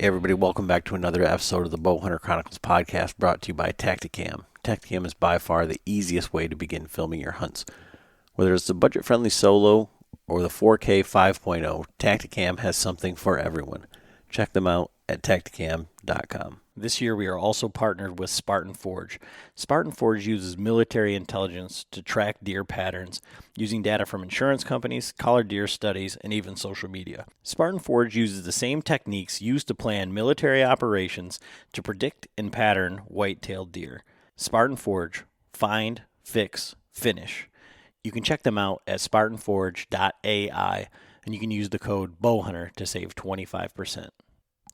Hey everybody, welcome back to another episode of the Bowhunter Chronicles podcast brought to you by Tactacam. Tactacam is by far the easiest way to begin filming your hunts. Whether it's the budget-friendly solo or the 4K 5.0, Tactacam has something for everyone. Check them out at tactacam.com. This year we are also partnered with Spartan Forge. Spartan Forge uses military intelligence to track deer patterns using data from insurance companies, collared deer studies, and even social media. Spartan Forge uses the same techniques used to plan military operations to predict and pattern white-tailed deer. Spartan Forge, find, fix, finish. You can check them out at spartanforge.ai, and you can use the code BOWHUNTER to save 25%.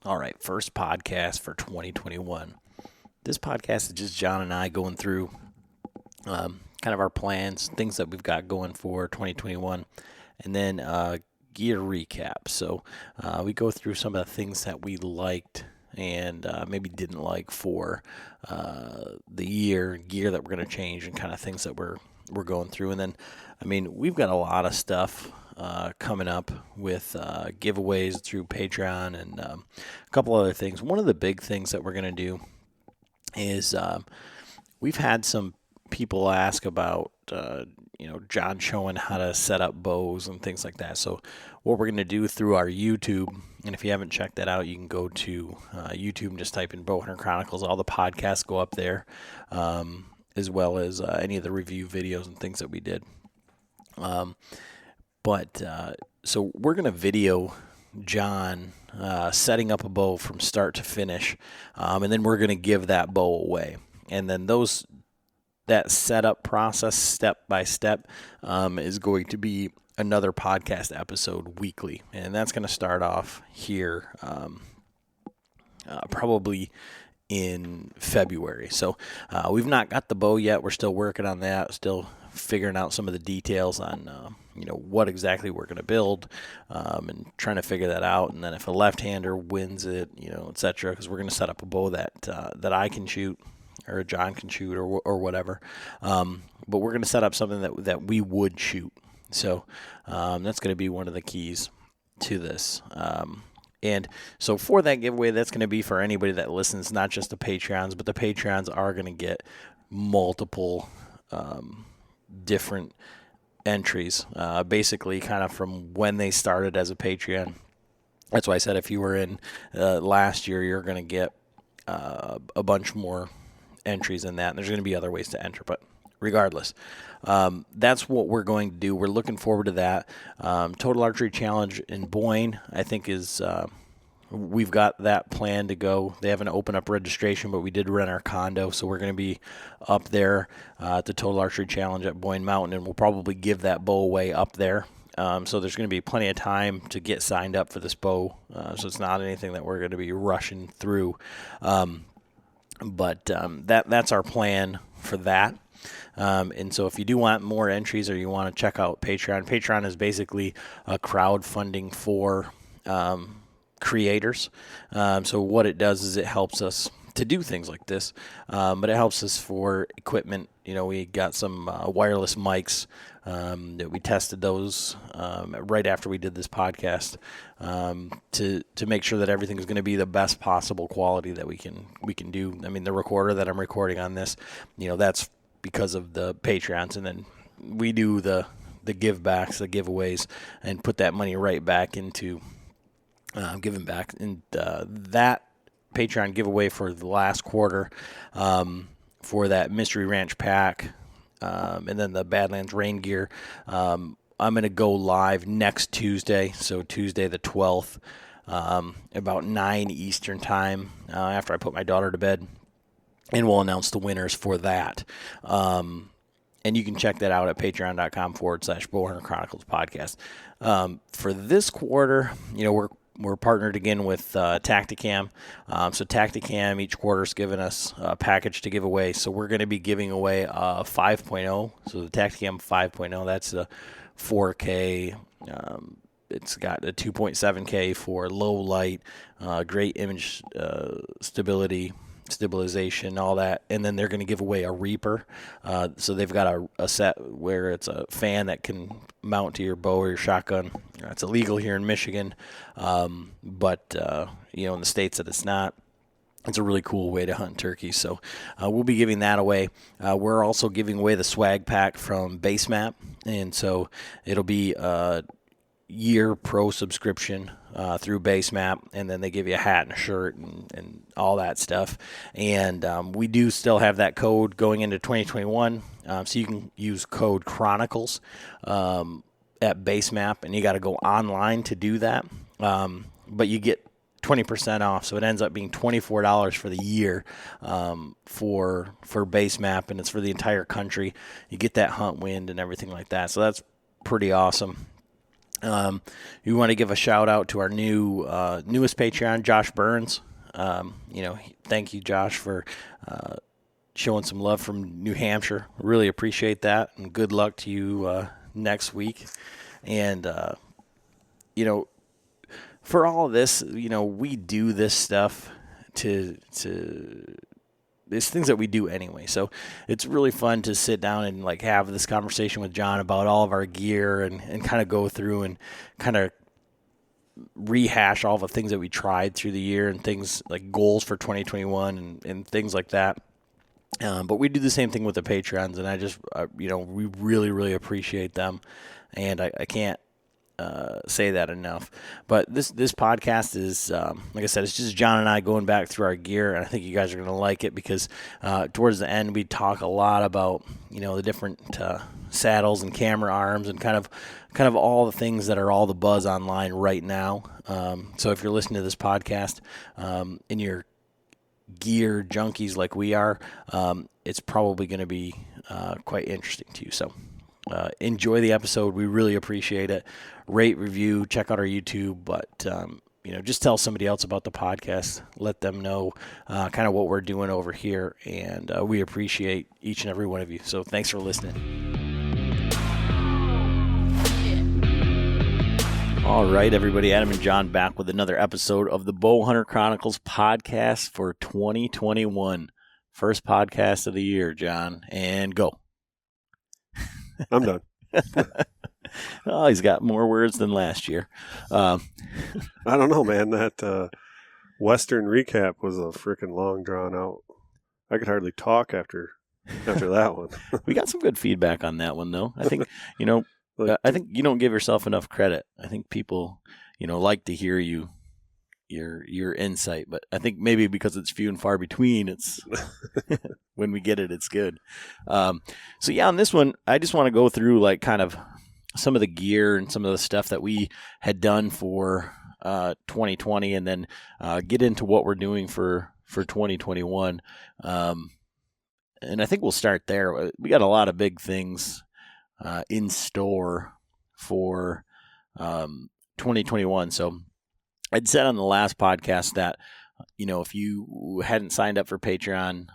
All right, first podcast for 2021. This podcast is just John and I going through kind of our plans, things that we've got going for 2021, and then gear recap. So we go through some of the things that we liked and maybe didn't like for the gear that we're going to change, and kind of things that we're going through. And then, I mean, we've got a lot of stuff coming up with giveaways through Patreon and a couple other things. One of the big things that we're going to do is we've had some people ask about, John showing how to set up bows and things like that. So what we're going to do through our YouTube, and if you haven't checked that out, you can go to YouTube and just type in Bowhunter Chronicles. All the podcasts go up there, as well as any of the review videos and things that we did. So we're going to video John setting up a bow from start to finish, and then we're going to give that bow away. And then that setup process, step by step, is going to be another podcast episode weekly. And that's going to start off here probably in February. So we've not got the bow yet. We're still working on that, still figuring out some of the details on what exactly we're going to build, and trying to figure that out. And then if a left-hander wins it, etc., because we're going to set up a bow that I can shoot or John can shoot or whatever. But we're going to set up something that we would shoot. So that's going to be one of the keys to this. And so for that giveaway, that's going to be for anybody that listens, not just the Patreons, but the Patreons are going to get multiple different entries, basically kind of from when they started as a Patreon. That's why I said if you were in last year, you're going to get a bunch more entries in that. And there's going to be other ways to enter, but regardless, that's what we're going to do. We're looking forward to that. Total Archery Challenge in Boyne, I think, is we've got that plan to go. They haven't opened up registration, but we did rent our condo, so we're going to be up there at the Total Archery Challenge at Boyne Mountain, and we'll probably give that bow away up there. So there's going to be plenty of time to get signed up for this bow, so it's not anything that we're going to be rushing through. But that's our plan for that. And so if you do want more entries or you want to check out Patreon is basically a crowdfunding for creators. So what it does is it helps us to do things like this, but it helps us for equipment. We got some wireless mics that we tested those right after we did this podcast to make sure that everything is going to be the best possible quality that we can do. I mean, the recorder that I'm recording on this, that's because of the Patreons, and then we do the give backs, the giveaways, and put that money right back into giving back. And that Patreon giveaway for the last quarter for that Mystery Ranch pack, and then the Badlands rain gear, I'm going to go live next Tuesday, so Tuesday the 12th, about 9 Eastern time, after I put my daughter to bed. And we'll announce the winners for that. And you can check that out at patreon.com/Bowhunter Chronicles podcast. For this quarter, we're partnered again with Tactacam. So Tactacam each quarter is giving us a package to give away. So we're going to be giving away a 5.0. So the Tactacam 5.0, that's a 4K. It's got a 2.7K for low light, great image stabilization, all that. And then they're going to give away a Reaper. So they've got a set where it's a fan that can mount to your bow or your shotgun It's illegal here in Michigan, but in the states that it's not, it's a really cool way to hunt turkey. So we'll be giving that away. We're also giving away the swag pack from Basemap, and so it'll be a year pro subscription through Basemap, and then they give you a hat and a shirt and all that stuff. And we do still have that code going into 2021, so you can use code Chronicles at Basemap, and you got to go online to do that. But you get 20% off, so it ends up being $24 for the year for Basemap, and it's for the entire country. You get that hunt wind and everything like that, so that's pretty awesome. We want to give a shout out to our newest Patreon, Josh Burns. Thank you, Josh, for showing some love from New Hampshire. Really appreciate that, and good luck to you next week. And for all of this, we do this stuff to there's things that we do anyway. So it's really fun to sit down and like have this conversation with John about all of our gear and kind of go through and kind of rehash all the things that we tried through the year and things like goals for 2021 and things like that. But we do the same thing with the Patreons, and I just, we really, really appreciate them. And I can't say that enough. But this podcast is, like I said, it's just John and I going back through our gear, and I think you guys are going to like it because towards the end we talk a lot about the different saddles and camera arms and kind of all the things that are all the buzz online right now. So if you're listening to this podcast and you're gear junkies like we are, it's probably going to be quite interesting to you. So enjoy the episode. We really appreciate it. Rate, review, check out our YouTube, but just tell somebody else about the podcast. Let them know kind of what we're doing over here, and we appreciate each and every one of you. So thanks for listening. All right, everybody, Adam and John back with another episode of the Bowhunter Chronicles podcast for 2021. First podcast of the year, John, and go. I'm done. Oh, he's got more words than last year. I don't know, man. That Western recap was a freaking long, drawn out. I could hardly talk after that one. We got some good feedback on that one, though. I think, I think you don't give yourself enough credit. I think people, like to hear your insight, but I think maybe because it's few and far between, it's when we get it, it's good. So yeah, on this one, I just want to go through like kind of some of the gear and some of the stuff that we had done for 2020, and then get into what we're doing for 2021. And I think we'll start there. We got a lot of big things in store for 2021. So I'd said on the last podcast that, if you hadn't signed up for Patreon,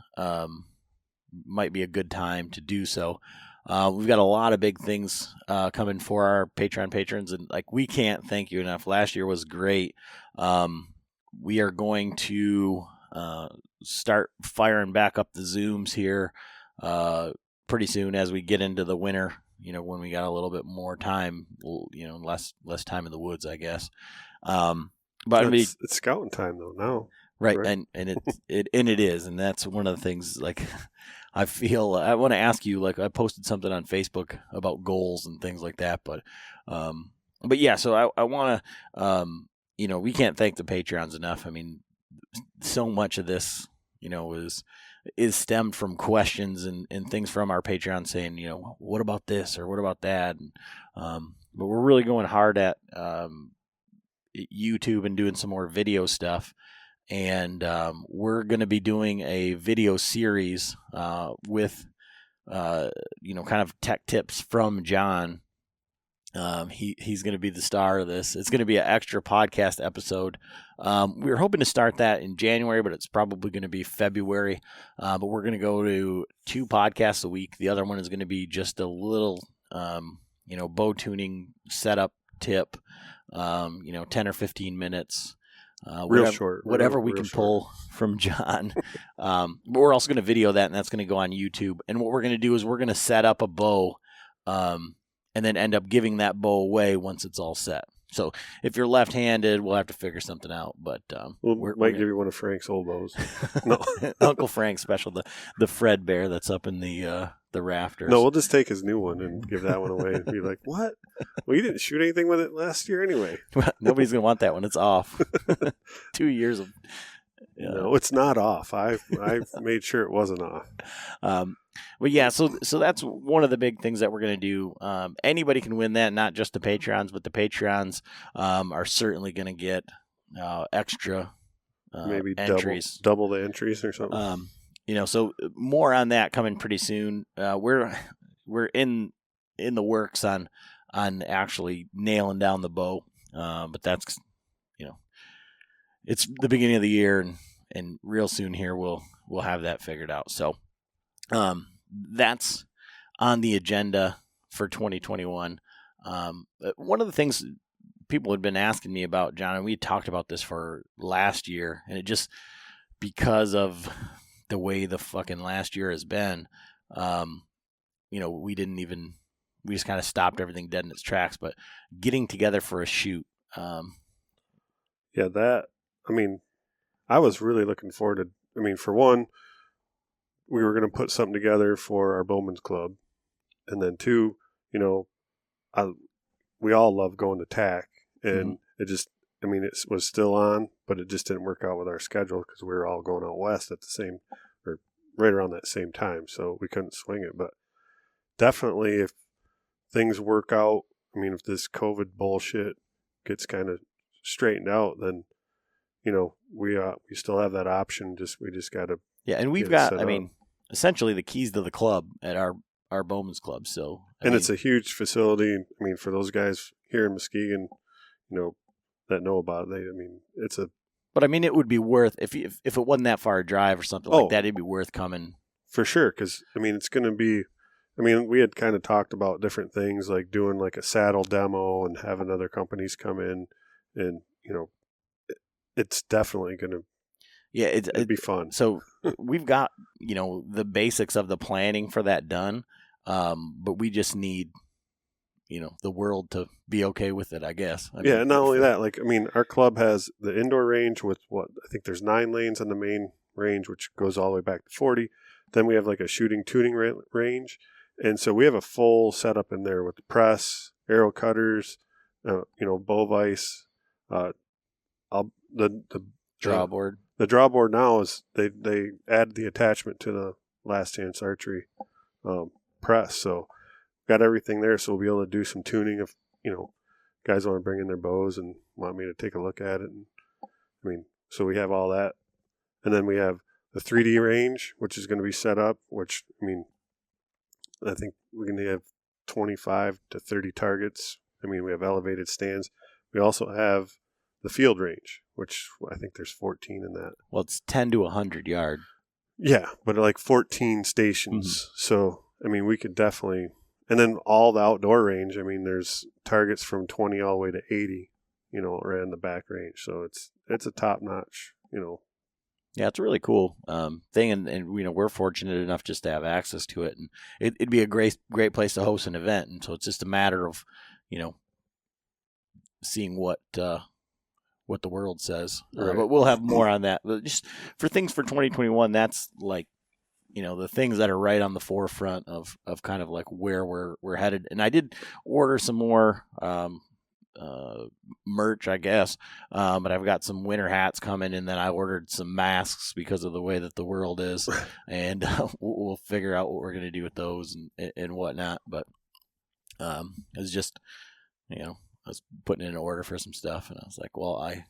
might be a good time to do so. We've got a lot of big things coming for our Patreon patrons, and we can't thank you enough. Last year was great. We are going to start firing back up the Zooms here pretty soon as we get into the winter. When we got a little bit more time, less time in the woods, I guess. But it's scouting time though now, right? And it is, and that's one of the things. I feel I want to ask you. I posted something on Facebook about goals and things like that, but yeah. So I want to, we can't thank the Patreons enough. I mean, so much of this, is stemmed from questions and things from our Patreon saying, what about this or what about that? And, but we're really going hard at YouTube and doing some more video stuff. And we're going to be doing a video series with, kind of tech tips from John. He's going to be the star of this. It's going to be an extra podcast episode. We were hoping to start that in January, but it's probably going to be February. But we're going to go to 2 podcasts a week. The other one is going to be just a little, bow tuning setup tip, 10 or 15 minutes. Real short. Whatever we can pull from John. But we're also going to video that, and that's going to go on YouTube. And what we're going to do is we're going to set up a bow, and then end up giving that bow away once it's all set. So if you're left-handed, we'll have to figure something out. But we might give you one of Frank's old bows. No, Uncle Frank's special, the Fred Bear that's up in the rafters. No, we'll just take his new one and give that one away and be like, what? Well, you didn't shoot anything with it last year anyway. Nobody's gonna want that one. It's off. 2 years of. No, it's not off. I made sure it wasn't off. But yeah, so that's one of the big things that we're going to do. Anybody can win that, not just the Patreons, but the Patreons are certainly going to get extra maybe entries. double the entries or something. So more on that coming pretty soon. We're in the works on actually nailing down the bow, but that's it's the beginning of the year, and real soon here we'll have that figured out. So. That's on the agenda for 2021. One of the things people had been asking me about, John, and we talked about this for last year, and it just because of the way the fucking last year has been, we just kind of stopped everything dead in its tracks. But getting together for a shoot. I was really looking forward to. For one, we were going to put something together for our Bowman's Club. And then two, we all love going to TAC. And it just, it was still on, but it just didn't work out with our schedule because we were all going out west at the same, or right around that same time. So we couldn't swing it. But definitely if things work out, if this COVID bullshit gets kind of straightened out, then, we still have that option. We just got to. Yeah. And we've got, essentially the keys to the club at our Bowman's Club. So, it's a huge facility. For those guys here in Muskegon, that know about it, it's a. But it would be worth if it wasn't that far a drive or something like that, it'd be worth coming for sure. Because it's going to be. We had kind of talked about different things like doing like a saddle demo and having other companies come in, and it's definitely going to. Yeah, it'd be fun. So we've got, the basics of the planning for that done, but we just need, the world to be okay with it, I guess. And not only that, our club has the indoor range with I think there's 9 lanes on the main range, which goes all the way back to 40. Then we have like a shooting tuning range. And so we have a full setup in there with the press, arrow cutters, bow vise, the draw board. The drawboard now is they add the attachment to the Last Chance Archery press, so got everything there. So we'll be able to do some tuning if guys want to bring in their bows and want me to take a look at it. And so we have all that, and then we have the 3D range, which is going to be set up. Which I think we're going to have 25 to 30 targets. We have elevated stands. We also have the field range, which I think there's 14 in that. Well, it's 10 to 100 yard. Yeah, but like 14 stations. Mm-hmm. So, we could definitely, and then all the outdoor range, there's targets from 20 all the way to 80, right in the back range. So it's a top notch, Yeah, it's a really cool thing, and we're fortunate enough just to have access to it, and it'd be a great place to host an event. And so it's just a matter of, seeing what the world says. Right. But we'll have more on that. But just for things for 2021, that's like, the things that are right on the forefront of kind of like where we're headed. And I did order some more merch, I guess. But I've got some winter hats coming, and then I ordered some masks because of the way that the world is. And we'll figure out what we're going to do with those and whatnot. But it's just, I was putting in an order for some stuff, and I was like, well, I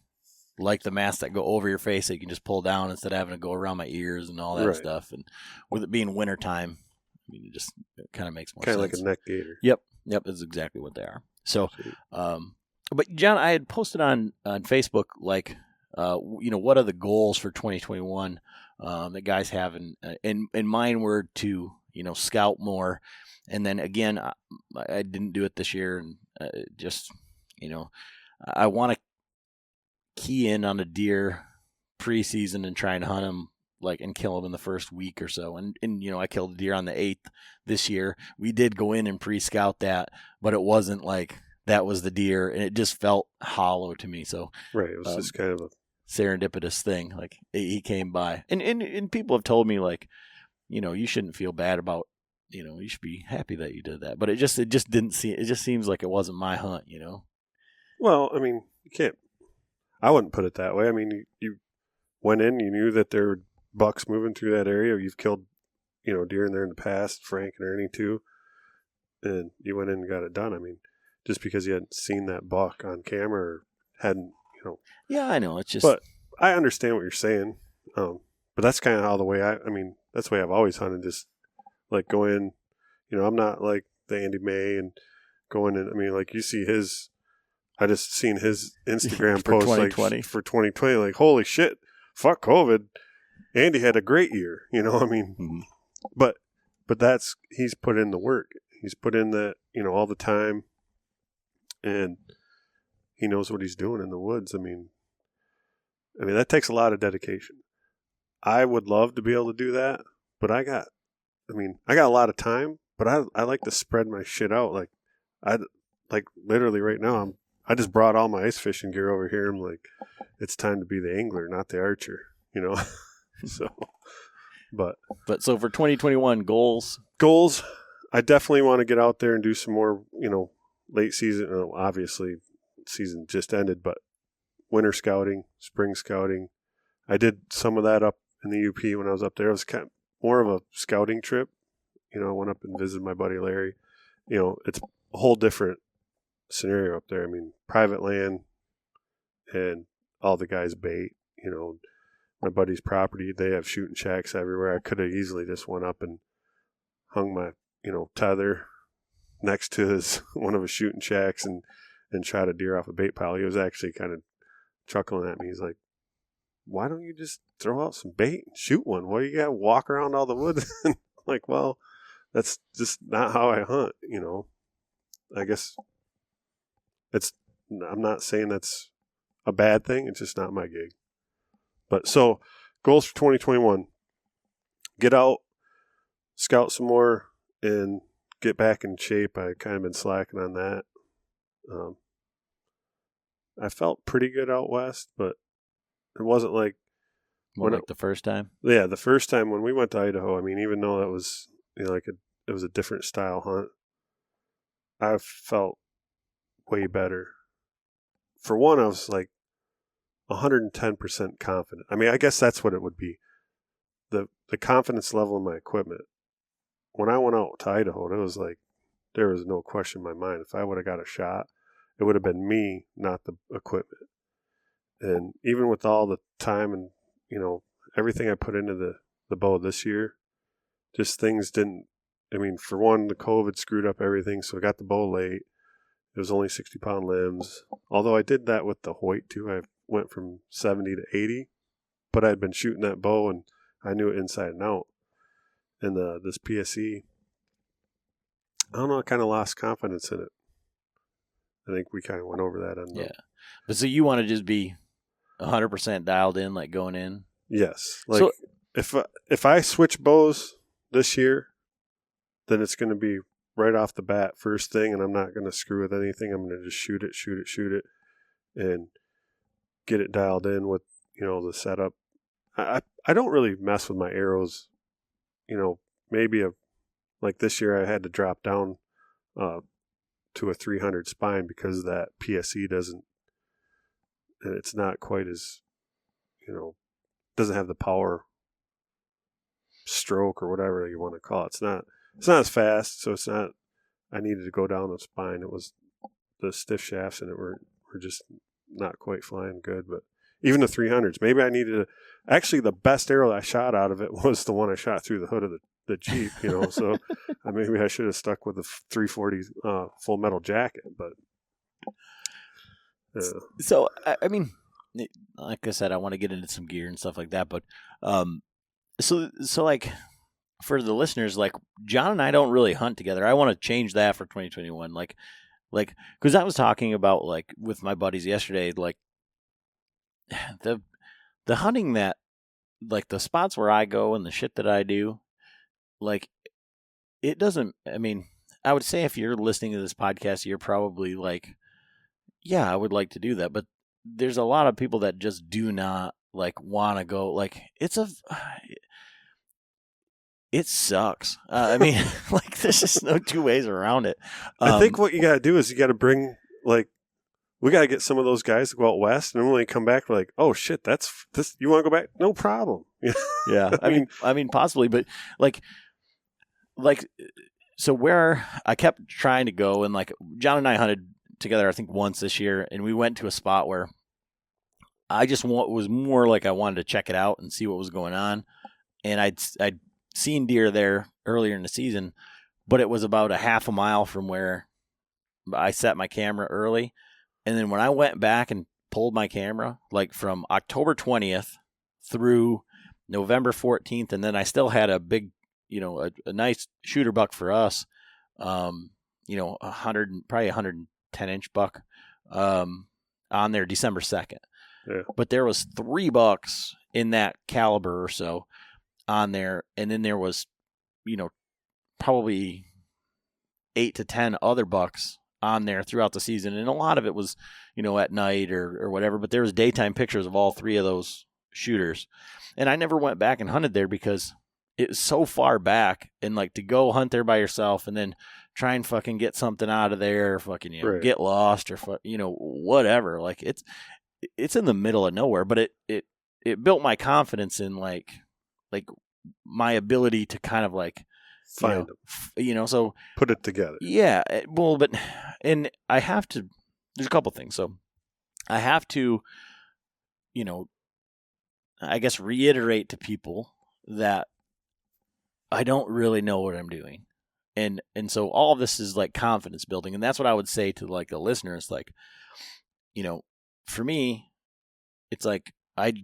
like the masks that go over your face that you can just pull down instead of having to go around my ears and all that stuff. And with it being wintertime, it kind of makes more sense. Kind of like a neck gaiter. Yep, that's exactly what they are. So, but John, I had posted on Facebook, like, what are the goals for 2021 that guys have? And mine were to, scout more. And then again, I didn't do it this year, and just, I want to key in on a deer preseason and try and hunt him and kill him in the first week or so. And I killed a deer on the 8th this year. We did go in and pre-scout that, but it wasn't like that was the deer, and it just felt hollow to me. So Right. It was just kind of a serendipitous thing. Like he came by, and people have told me like, you shouldn't feel bad about, you should be happy that you did that. But it just didn't seem. It just seems like it wasn't my hunt. Well, I mean, you can't. I wouldn't put it that way. I mean, you went in, you knew that there were bucks moving through that area. You've killed, deer in there in the past, Frank and Ernie too, and you went in and got it done. I mean, just because you hadn't seen that buck on camera or hadn't, Yeah, I know. It's just. But I understand what you're saying. But that's kind of how the way that's the way I've always hunted. Just like go in, I'm not like the Andy May and going in. I mean, like you see I just seen his Instagram for post 2020. like for 2020. Like, holy shit, fuck COVID. Andy had a great year. I mean, Mhm. but he's put in the work. He's put in the all the time, and he knows what he's doing in the woods. I mean that takes a lot of dedication. I would love to be able to do that, but I got a lot of time, but I like to spread my shit out. Like literally right now, I just brought all my ice fishing gear over here. I'm like, it's time to be the angler, not the archer, So, but so for 2021 goals, I definitely want to get out there and do some more, late season. Obviously, season just ended, but winter scouting, spring scouting. I did some of that up in the UP when I was up there. It was kind of more of a scouting trip. I went up and visited my buddy Larry. It's a whole different scenario up there. I mean, private land and all the guys bait, my buddy's property, they have shooting shacks everywhere. I could have easily just went up and hung my, tether next to one of his shooting shacks and shot a deer off a bait pile. He was actually kind of chuckling at me. He's like, why don't you just throw out some bait and shoot one? Why you got to walk around all the woods? Like, well, that's just not how I hunt, I guess I'm not saying that's a bad thing. It's just not my gig. But so goals for 2021, get out, scout some more, and get back in shape. I kind of been slacking on that. I felt pretty good out west, but it wasn't like the first time. Yeah, the first time when we went to Idaho. I mean, even though that was it was a different style hunt, I felt way better. For one, I was like 110% confident. I mean, I guess that's what it would be. The confidence level in my equipment. When I went out to Idaho, it was like there was no question in my mind. If I would have got a shot, it would have been me, not the equipment. And even with all the time and, everything I put into the bow this year, just things didn't, for one, the COVID screwed up everything, so I got the bow late. It was only 60-pound limbs. Although I did that with the Hoyt too. I went from 70 to 80, but I'd been shooting that bow and I knew it inside and out. And this PSE, I don't know, I kind of lost confidence in it. I think we kind of went over that. Yeah. But so you want to just be 100% dialed in, like going in? Yes. Like if I switch bows this year, then it's going to be right off the bat, first thing, and I'm not going to screw with anything. I'm going to just shoot it, and get it dialed in with, the setup. I don't really mess with my arrows. Maybe like this year I had to drop down to a 300 spine because that PSE doesn't, and it's not quite as, doesn't have the power stroke or whatever you want to call it. It's not as fast, so it's not. I needed to go down the spine. It was the stiff shafts, and it were just not quite flying good. But even the 300s, maybe I needed to. Actually, the best arrow I shot out of it was the one I shot through the hood of the Jeep. So maybe I should have stuck with the 340 full metal jacket. But so I mean, like I said, I want to get into some gear and stuff like that. But so like, for the listeners, like John and I don't really hunt together. I want to change that for 2021. Like, because I was talking about like with my buddies yesterday, like the hunting that, like the spots where I go and the shit that I do, like it doesn't. I mean, I would say if you're listening to this podcast, you're probably like yeah, I would like to do that, but there's a lot of people that just do not like want to go. Like it sucks. I mean, like there's just no two ways around it. I think what you got to do is you got to bring like we got to get some of those guys to go out west, and when they come back, we're like, oh shit, that's this. You want to go back? No problem. Yeah, I mean, possibly, but like, so where I kept trying to go, and like John and I hunted together, I think once this year, and we went to a spot where I just was more like I wanted to check it out and see what was going on, and I'd seen deer there earlier in the season, but it was about a half a mile from where I set my camera early, and then when I went back and pulled my camera, like from October 20th through November 14th, and then I still had a big, a nice shooter buck for us, 100, probably 110 inch buck, on there December 2nd. Yeah. But there was 3 bucks in that caliber or so on there, and then there was, probably 8 to 10 other bucks on there throughout the season, and a lot of it was, at night or whatever. But there was daytime pictures of all 3 of those shooters, and I never went back and hunted there because it was so far back, and like to go hunt there by yourself and then try and fucking get something out of there, fucking Right. get lost or whatever. Like it's in the middle of nowhere, but it built my confidence in like my ability to kind of like Find them. So Put it together. yeah, well, but and I have to. There's a couple things. So I have to, I guess reiterate to people that I don't really know what I'm doing, and so all of this is like confidence building, and that's what I would say to like the listeners. Like, for me, it's like I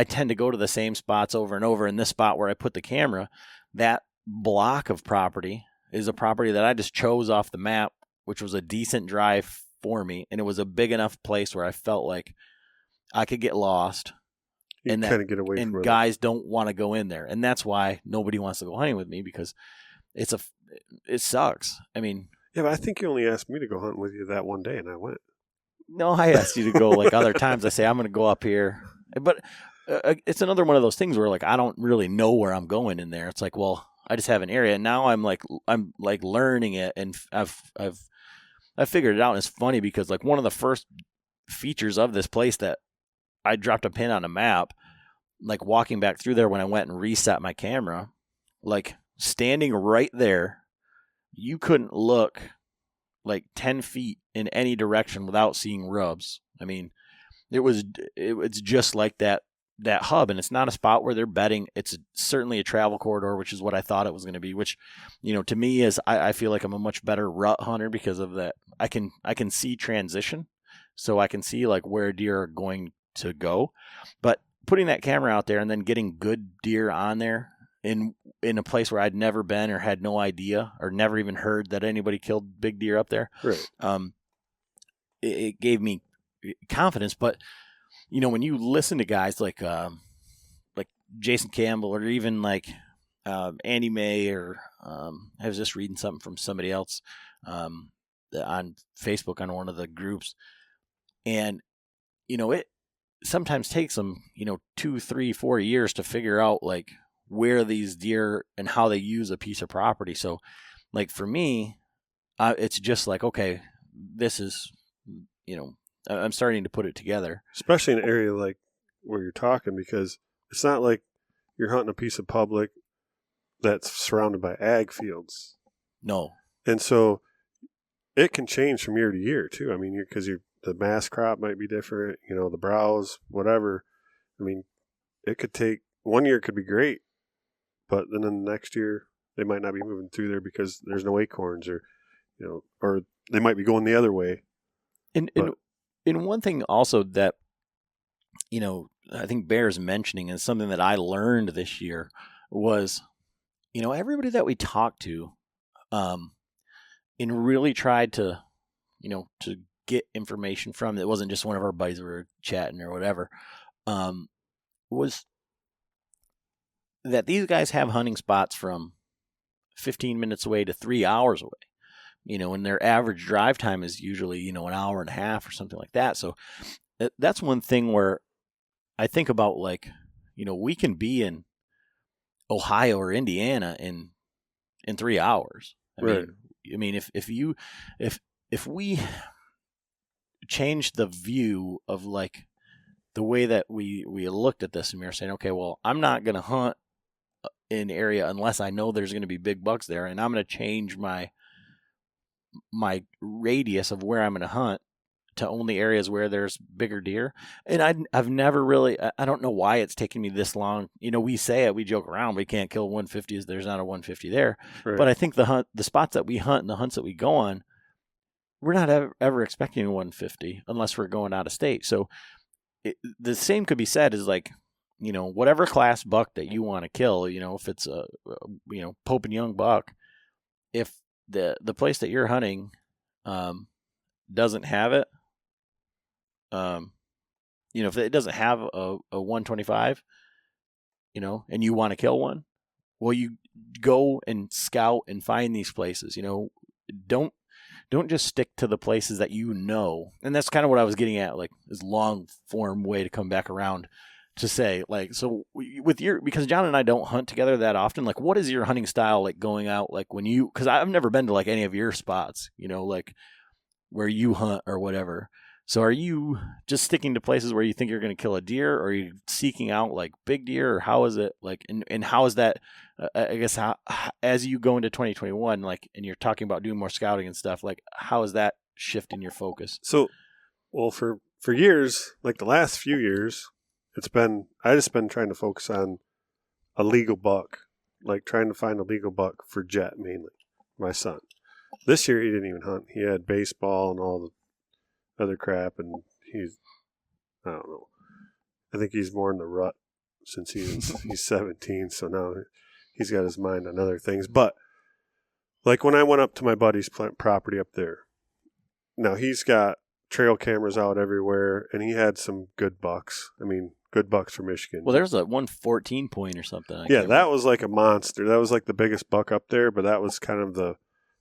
tend to go to the same spots over and over. In this spot where I put the camera, that block of property is a property that I just chose off the map, which was a decent drive for me, and it was a big enough place where I felt like I could get lost. You kind of get away from it. And guys don't want to go in there, and that's why nobody wants to go hunting with me, because it sucks. I mean, yeah, but I think you only asked me to go hunting with you that one day, and I went. No, I asked you to go like other times. I say I'm going to go up here, but it's another one of those things where like I don't really know where I'm going in there. It's like, well, I just have an area, and now I'm like learning it, and I've figured it out. And it's funny because like one of the first features of this place that I dropped a pin on a map, like walking back through there when I went and reset my camera, like standing right there, you couldn't look like 10 feet in any direction without seeing rubs. I mean, it's just like that hub, and it's not a spot where they're bedding. It's certainly a travel corridor, which is what I thought it was going to be, which, to me is, I feel like I'm a much better rut hunter because of that. I can see transition, so I can see like where deer are going to go, but putting that camera out there and then getting good deer on there in a place where I'd never been or had no idea or never even heard that anybody killed big deer up there. Right. It gave me confidence. But when you listen to guys like Jason Campbell, or even like Andy May, or I was just reading something from somebody else on Facebook on one of the groups, and it sometimes takes them 2, 3, 4 years to figure out like where these deer and how they use a piece of property. So like for me, it's just like, okay, this is, I'm starting to put it together. Especially in an area like where you're talking, because it's not like you're hunting a piece of public that's surrounded by ag fields. No. And so it can change from year to year too. I mean, because the mass crop might be different, the browse, whatever. I mean, it could take, one year it could be great, but then in the next year they might not be moving through there because there's no acorns, or or they might be going the other way. And one thing also that I think bears mentioning, and something that I learned this year, was everybody that we talked to and really tried to to get information from, it wasn't just one of our buddies we were chatting or whatever, was that these guys have hunting spots from 15 minutes away to 3 hours away. and their average drive time is usually, an hour and a half or something like that. So that's one thing where I think about, like, we can be in Ohio or Indiana in 3 hours. Right. I mean, if we changed the view of, like, the way that we looked at this, and we were saying, okay, well, I'm not going to hunt in area unless I know there's going to be big bucks there, and I'm going to change my radius of where I'm going to hunt to only areas where there's bigger deer. And I've never really, I don't know why it's taken me this long. We say it, we joke around, we can't kill 150s. There's not a 150 there. Right. But I think the spots that we hunt and the hunts that we go on, we're not ever expecting 150 unless we're going out of state. So the same could be said as, like, whatever class buck that you want to kill, if it's a Pope and Young buck, if the place that you're hunting doesn't have it, if it doesn't have a 125, and you want to kill one, well, you go and scout and find these places. Don't just stick to the places that and that's kind of what I was getting at, like, this long form way to come back around to say, like, so because John and I don't hunt together that often, like, what is your hunting style like going out, like, because I've never been to, like, any of your spots, like where you hunt or whatever. So are you just sticking to places where you think you're going to kill a deer, or are you seeking out, like, big deer, or how is it, like, and how is that, I guess, how, as you go into 2021, like, and you're talking about doing more scouting and stuff, like, how is that shifting your focus? So, well, for years, like the last few years, I just been trying to focus on a legal buck, like trying to find a legal buck for Jet mainly, my son. This year he didn't even hunt. He had baseball and all the other crap, and I don't know. I think he's more in the rut since he's 17, so now he's got his mind on other things. But, like, when I went up to my buddy's property up there, now he's got trail cameras out everywhere, and he had some good bucks. I mean, good bucks for Michigan. Well, there's a 114 point or something. Yeah, that was like a monster. That was like the biggest buck up there, but that was kind of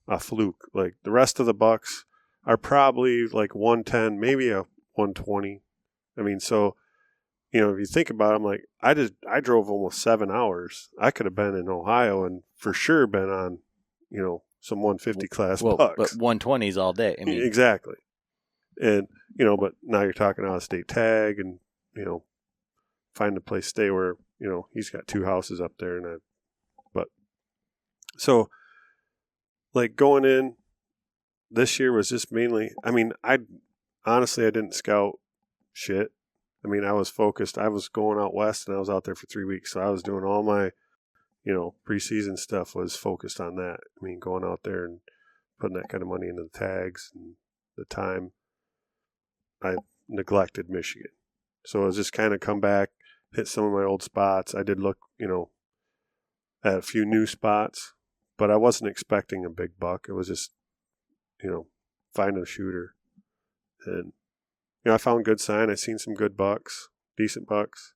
a fluke. Like, the rest of the bucks are probably like 110, maybe a 120. I mean, so, if you think about it, I'm like, I drove almost 7 hours. I could have been in Ohio and for sure been on, some 150 class bucks. But 120s all day. I mean, exactly. And, but now you're talking out of state tag and, find a place to stay where, he's got 2 houses up there. So, like, going in this year was just mainly, I mean, I didn't scout shit. I mean, I was focused. I was going out west and I was out there for 3 weeks. So I was doing all my, preseason stuff was focused on that. I mean, going out there and putting that kind of money into the tags and the time. I neglected Michigan. So it was just kind of come back, hit some of my old spots. I did look, at a few new spots, but I wasn't expecting a big buck. It was just, finding a shooter. And, I found good sign. I seen some good bucks, decent bucks.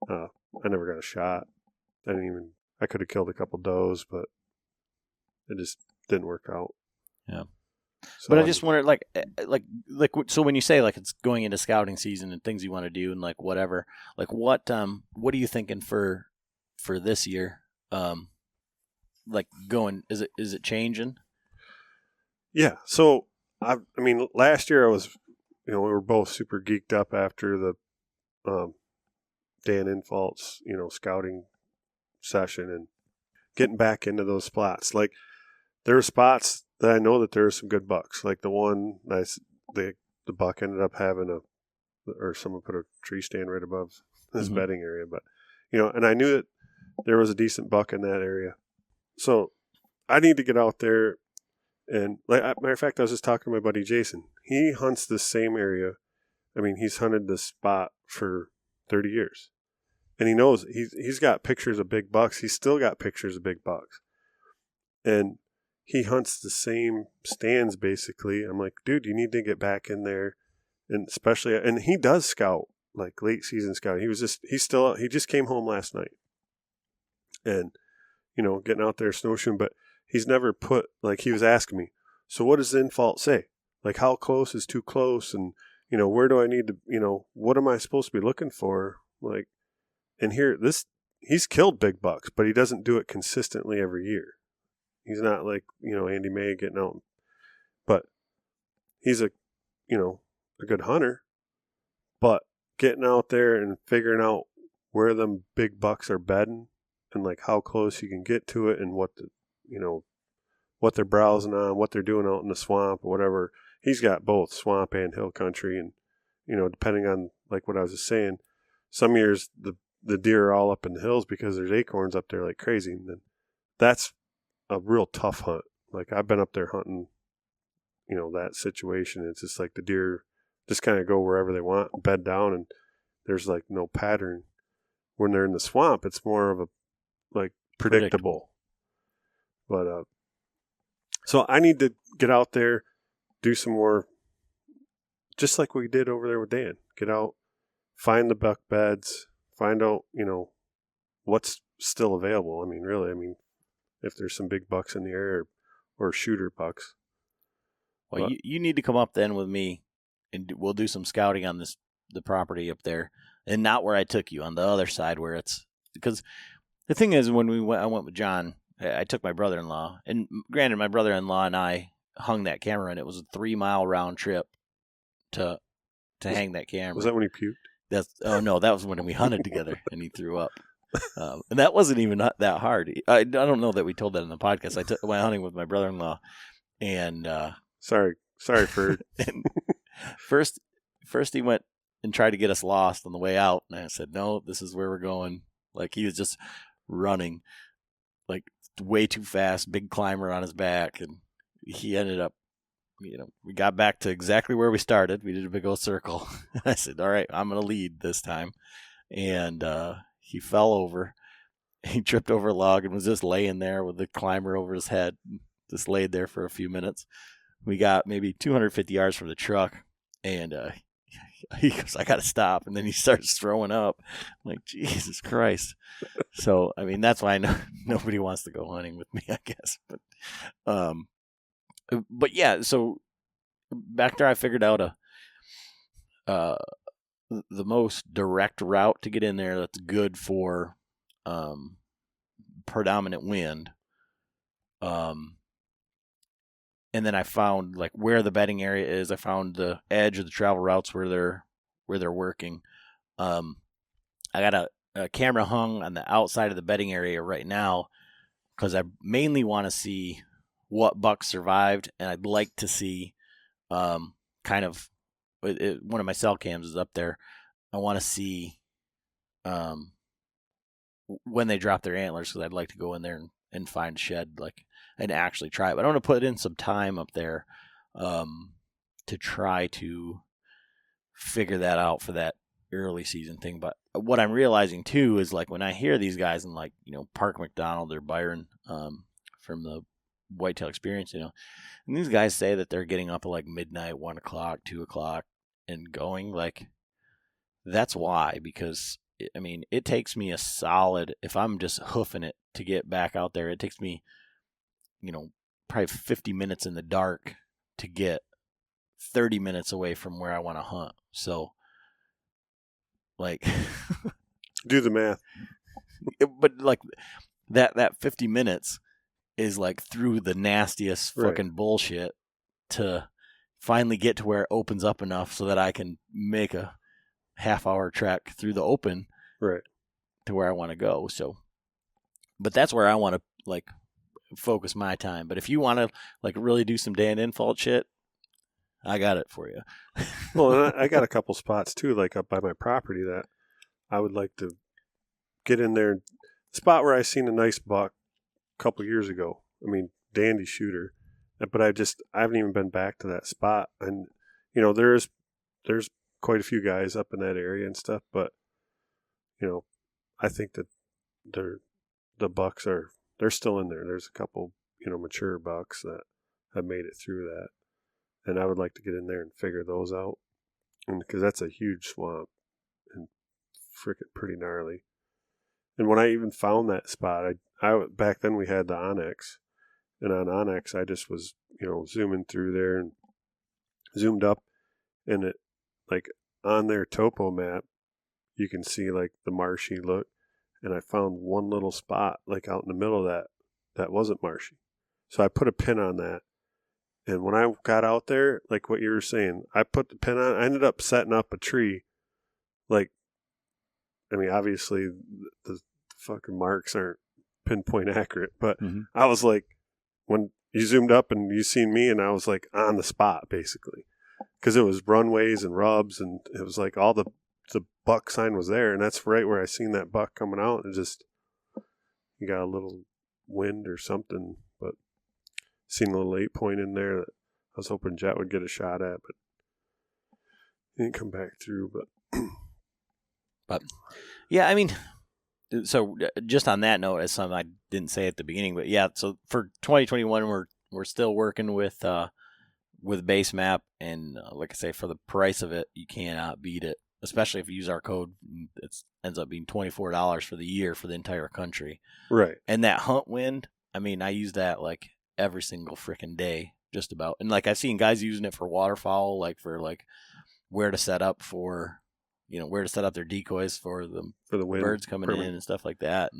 I never got a shot. I could have killed a couple does, but it just didn't work out. Yeah. So but I just wonder, like, so when you say, like, it's going into scouting season and things you want to do and, like, whatever, like, what are you thinking for this year? Like, is it changing? Yeah. So I mean, last year I was, we were both super geeked up after the Dan Infalt's, scouting session and getting back into those spots. Like, there were spots that I know that there are some good bucks. Like the one the buck ended up having or someone put a tree stand right above his bedding area. But, and I knew that there was a decent buck in that area. So I need to get out there. And, like, matter of fact, I was just talking to my buddy Jason. He hunts the same area. I mean, he's hunted this spot for 30 years. And he knows he's got pictures of big bucks. He's still got pictures of big bucks. And he hunts the same stands, basically. I'm like, dude, you need to get back in there. And especially, and he does scout, like, late season scout. He just came home last night. And, getting out there snowshoeing, but he's never put, like, he was asking me, So what does the in-fault say? Like, how close is too close? And, where do I need to, what am I supposed to be looking for? Like, and here, he's killed big bucks, but he doesn't do it consistently every year. He's not like, Andy May getting out, but he's a good hunter, but getting out there and figuring out where them big bucks are bedding and like how close you can get to it and what what they're browsing on, what they're doing out in the swamp or whatever. He's got both swamp and hill country, and depending on like what I was just saying, some years the deer are all up in the hills because there's acorns up there like crazy, and then that's a real tough hunt. Like I've been up there hunting, that situation. It's just like the deer just kind of go wherever they want, bed down, and there's like no pattern. When they're in the swamp, it's more of a like predictable. But so I need to get out there, do some more, just like we did over there with Dan. Get out, find the buck beds, find out, what's still available. I mean, really, if there's some big bucks in the area or shooter bucks. Well, you need to come up then with me, and we'll do some scouting on the property up there, and not where I took you, on the other side where it's, because the thing is, when I went with John, I took my brother-in-law, and granted, my brother-in-law and I hung that camera, and it was a 3-mile round trip to hang that camera. Was that when he puked? No, that was when we hunted together, and he threw up. And that wasn't even that hard. I don't know that we told that in the podcast. I went hunting with my brother-in-law, and sorry for and first he went and tried to get us lost on the way out, and I said, no, this is where we're going. Like, he was just running like way too fast, big climber on his back, and he ended up, we got back to exactly where we started. We did a big old circle. I said, all right, I'm going to lead this time. And he fell over. He tripped over a log and was just laying there with the climber over his head, just laid there for a few minutes. We got maybe 250 yards from the truck, and he goes, I got to stop. And then he starts throwing up. I'm like, Jesus Christ. So, that's why I know nobody wants to go hunting with me, I guess. But yeah, so back there I figured out the most direct route to get in there that's good for predominant wind. And then I found like where the bedding area is. I found the edge of the travel routes where they're working. I got a camera hung on the outside of the bedding area right now because I mainly want to see what bucks survived, and I'd like to see kind of one of my cell cams is up there. I want to see when they drop their antlers, because I'd like to go in there and find a shed and actually try it. But I want to put in some time up there to try to figure that out for that early season thing. But what I'm realizing too is like when I hear these guys in Park McDonald or Byron from the Whitetail Experience, and these guys say that they're getting up at like midnight, 1 o'clock, 2 o'clock, and going. Like, that's why, because it takes me a solid, if I'm just hoofing it to get back out there, it takes me, probably 50 minutes in the dark to get 30 minutes away from where I want to hunt. So, like, do the math. But like that 50 minutes is like through the nastiest fucking bullshit to finally get to where it opens up enough so that I can make a half-hour trek through the open to where I want to go. So, but that's where I want to like focus my time. But if you want to like really do some Dan in-fault shit, I got it for you. Well, I got a couple spots too, like up by my property that I would like to get in there. Spot where I seen a nice buck a couple years ago. Dandy shooter, but I haven't even been back to that spot. And there's quite a few guys up in that area and stuff, but I think that the bucks they're still in there. There's a couple mature bucks that have made it through that, and I would like to get in there and figure those out, and because that's a huge swamp and frickin' pretty gnarly. And when I even found that spot, I back then we had the Onyx, And on Onyx, I just was, zooming through there and zoomed up, and it, like, on their topo map, you can see like the marshy look, and I found one little spot like out in the middle of that wasn't marshy. So I put a pin on that, and when I got out there, like what you were saying, I put the pin on. I ended up setting up a tree. Like, I mean, obviously the fucking marks aren't pinpoint accurate, but I was like, when you zoomed up and you seen me, and I was like on the spot basically, because it was runways and rubs, and it was like all the buck sign was there, and that's right where I seen that buck coming out, and just, you got a little wind or something, but seen a little 8-point in there that I was hoping Jet would get a shot at, but he didn't come back through. But yeah, I mean, so just on that note, as something I didn't say at the beginning, but yeah, so for 2021, we're still working with base map, and like I say, for the price of it, you cannot beat it. Especially if you use our code, it ends up being $24 for the year for the entire country. Right. And that hunt wind, I mean, I use that like every single freaking day, just about. And like I've seen guys using it for waterfowl, like for like where to set up for, where to set up their decoys for the wind, birds coming in and stuff like that.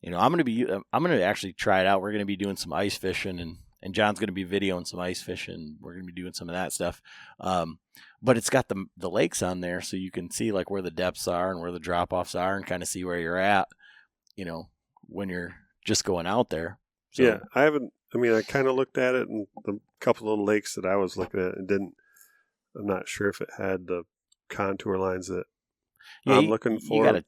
And I'm gonna actually try it out. We're gonna be doing some ice fishing, and John's gonna be videoing some ice fishing. We're gonna be doing some of that stuff. But it's got the lakes on there, so you can see like where the depths are and where the drop offs are, and kind of see where you're at, when you're just going out there. So, yeah, I kind of looked at it, and the couple of lakes that I was looking at, I'm not sure if it had the contour lines that I'm looking for.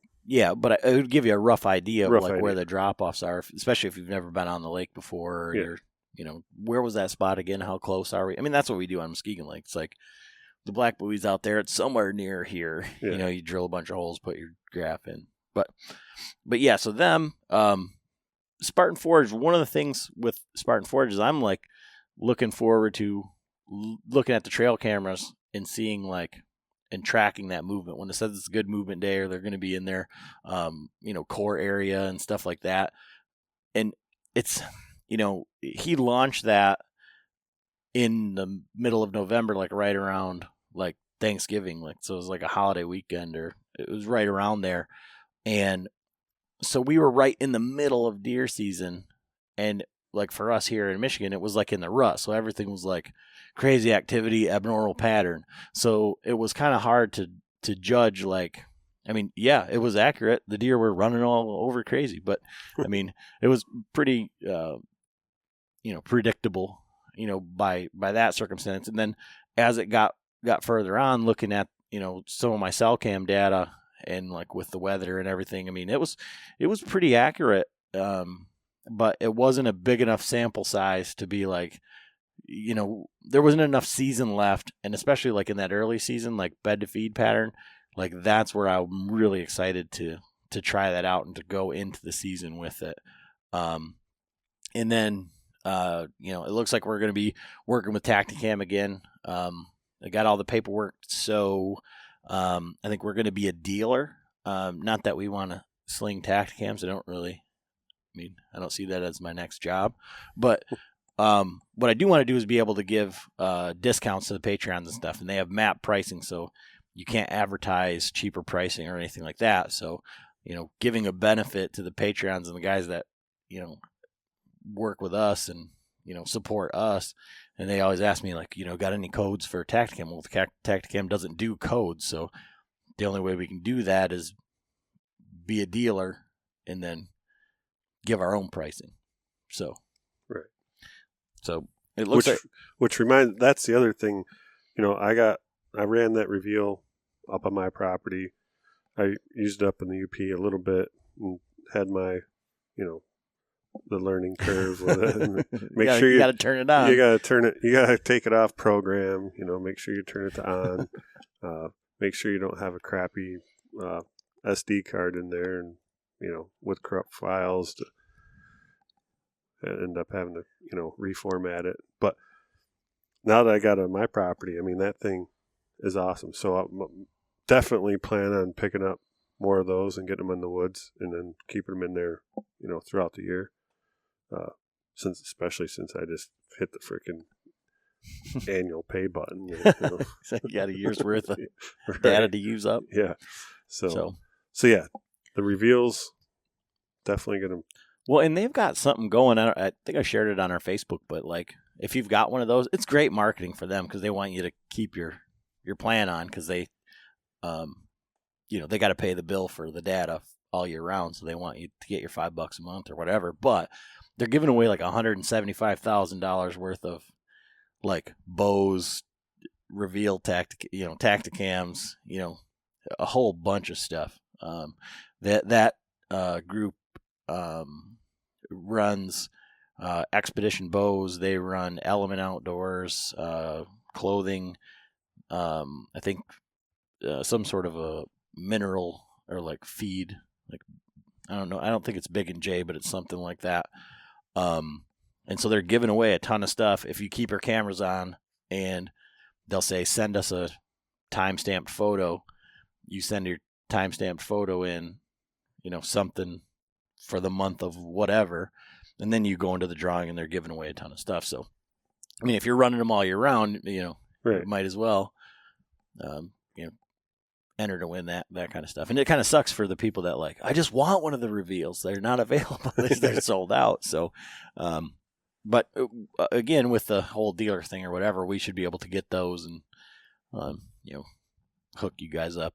But it would give you a rough idea of where the drop offs are, especially if you've never been on the lake before. Or you're, where was that spot again? How close are we? I mean, that's what we do on Muskegon Lake. It's like, the black buoy's out there. It's somewhere near here. Yeah. You drill a bunch of holes, put your graph in. But yeah, so them, Spartan Forge, one of the things with Spartan Forge is I'm like looking forward to looking at the trail cameras and seeing and tracking that movement. When it says it's a good movement day, or they're going to be in their, core area and stuff like that. And it's, he launched that in the middle of November, like right around like Thanksgiving, so it was like a holiday weekend, or it was right around there. And so we were right in the middle of deer season, and like for us here in Michigan, it was like in the rut, so everything was like crazy activity, abnormal pattern. So it was kind of hard to judge. Like, I mean, yeah, it was accurate. The deer were running all over crazy, but I mean, it was pretty predictable, by that circumstance. And then as it got further on, looking at, some of my cell cam data and like with the weather and everything, I mean, it was pretty accurate. But it wasn't a big enough sample size to be like, there wasn't enough season left. And especially like in that early season, like bed to feed pattern, like that's where I'm really excited to try that out and to go into the season with it. And then, it looks like we're going to be working with Tactacam again. I got all the paperwork, so I think we're going to be a dealer. Not that we want to sling Tactacams. I don't see that as my next job. But what I do want to do is be able to give discounts to the Patreons and stuff, and they have map pricing, so you can't advertise cheaper pricing or anything like that. So, giving a benefit to the Patreons and the guys that, work with us and, support us. And they always ask me, like, got any codes for Tactacam? Well, Tactacam doesn't do codes, so the only way we can do that is be a dealer and then give our own pricing. So, right. So it looks that's the other thing. I ran that reveal up on my property. I used it up in the UP a little bit and had my, the learning curve with it. And you got to turn it on. You got to turn it. You got to take it off program. Make sure you turn it to on. Make sure you don't have a crappy SD card in there, and with corrupt files to end up having to reformat it. But now that I got it on my property, I mean, that thing is awesome. So I'm definitely plan on picking up more of those and getting them in the woods, and then keeping them in there, throughout the year. especially since I just hit the freaking annual pay button. You know. So you got a year's worth of Right. data to use up. Yeah. So yeah, the reveals definitely going to. Well, and they've got something going. I think I shared it on our Facebook, but like if you've got one of those, it's great marketing for them because they want you to keep your plan on because they, they got to pay the bill for the data all year round, so they want you to get your $5 a month or whatever. But they're giving away like $175,000 worth of like Bose reveal Tacticams, a whole bunch of stuff. That group runs Expedition Bows. They run Element Outdoors, clothing. I think some sort of a mineral or like feed. Like I don't know. I don't think it's Big and J, but it's something like that. And so they're giving away a ton of stuff if you keep your cameras on, and they'll say send us a time-stamped photo. You send your time-stamped photo in, something for the month of whatever, and then you go into the drawing and they're giving away a ton of stuff. So, I mean, if you're running them all year round, Right. you might as well, enter to win that kind of stuff. And it kind of sucks for the people that like, I just want one of the reveals. They're not available. They're sold out. So, but again, with the whole dealer thing or whatever, we should be able to get those and, hook you guys up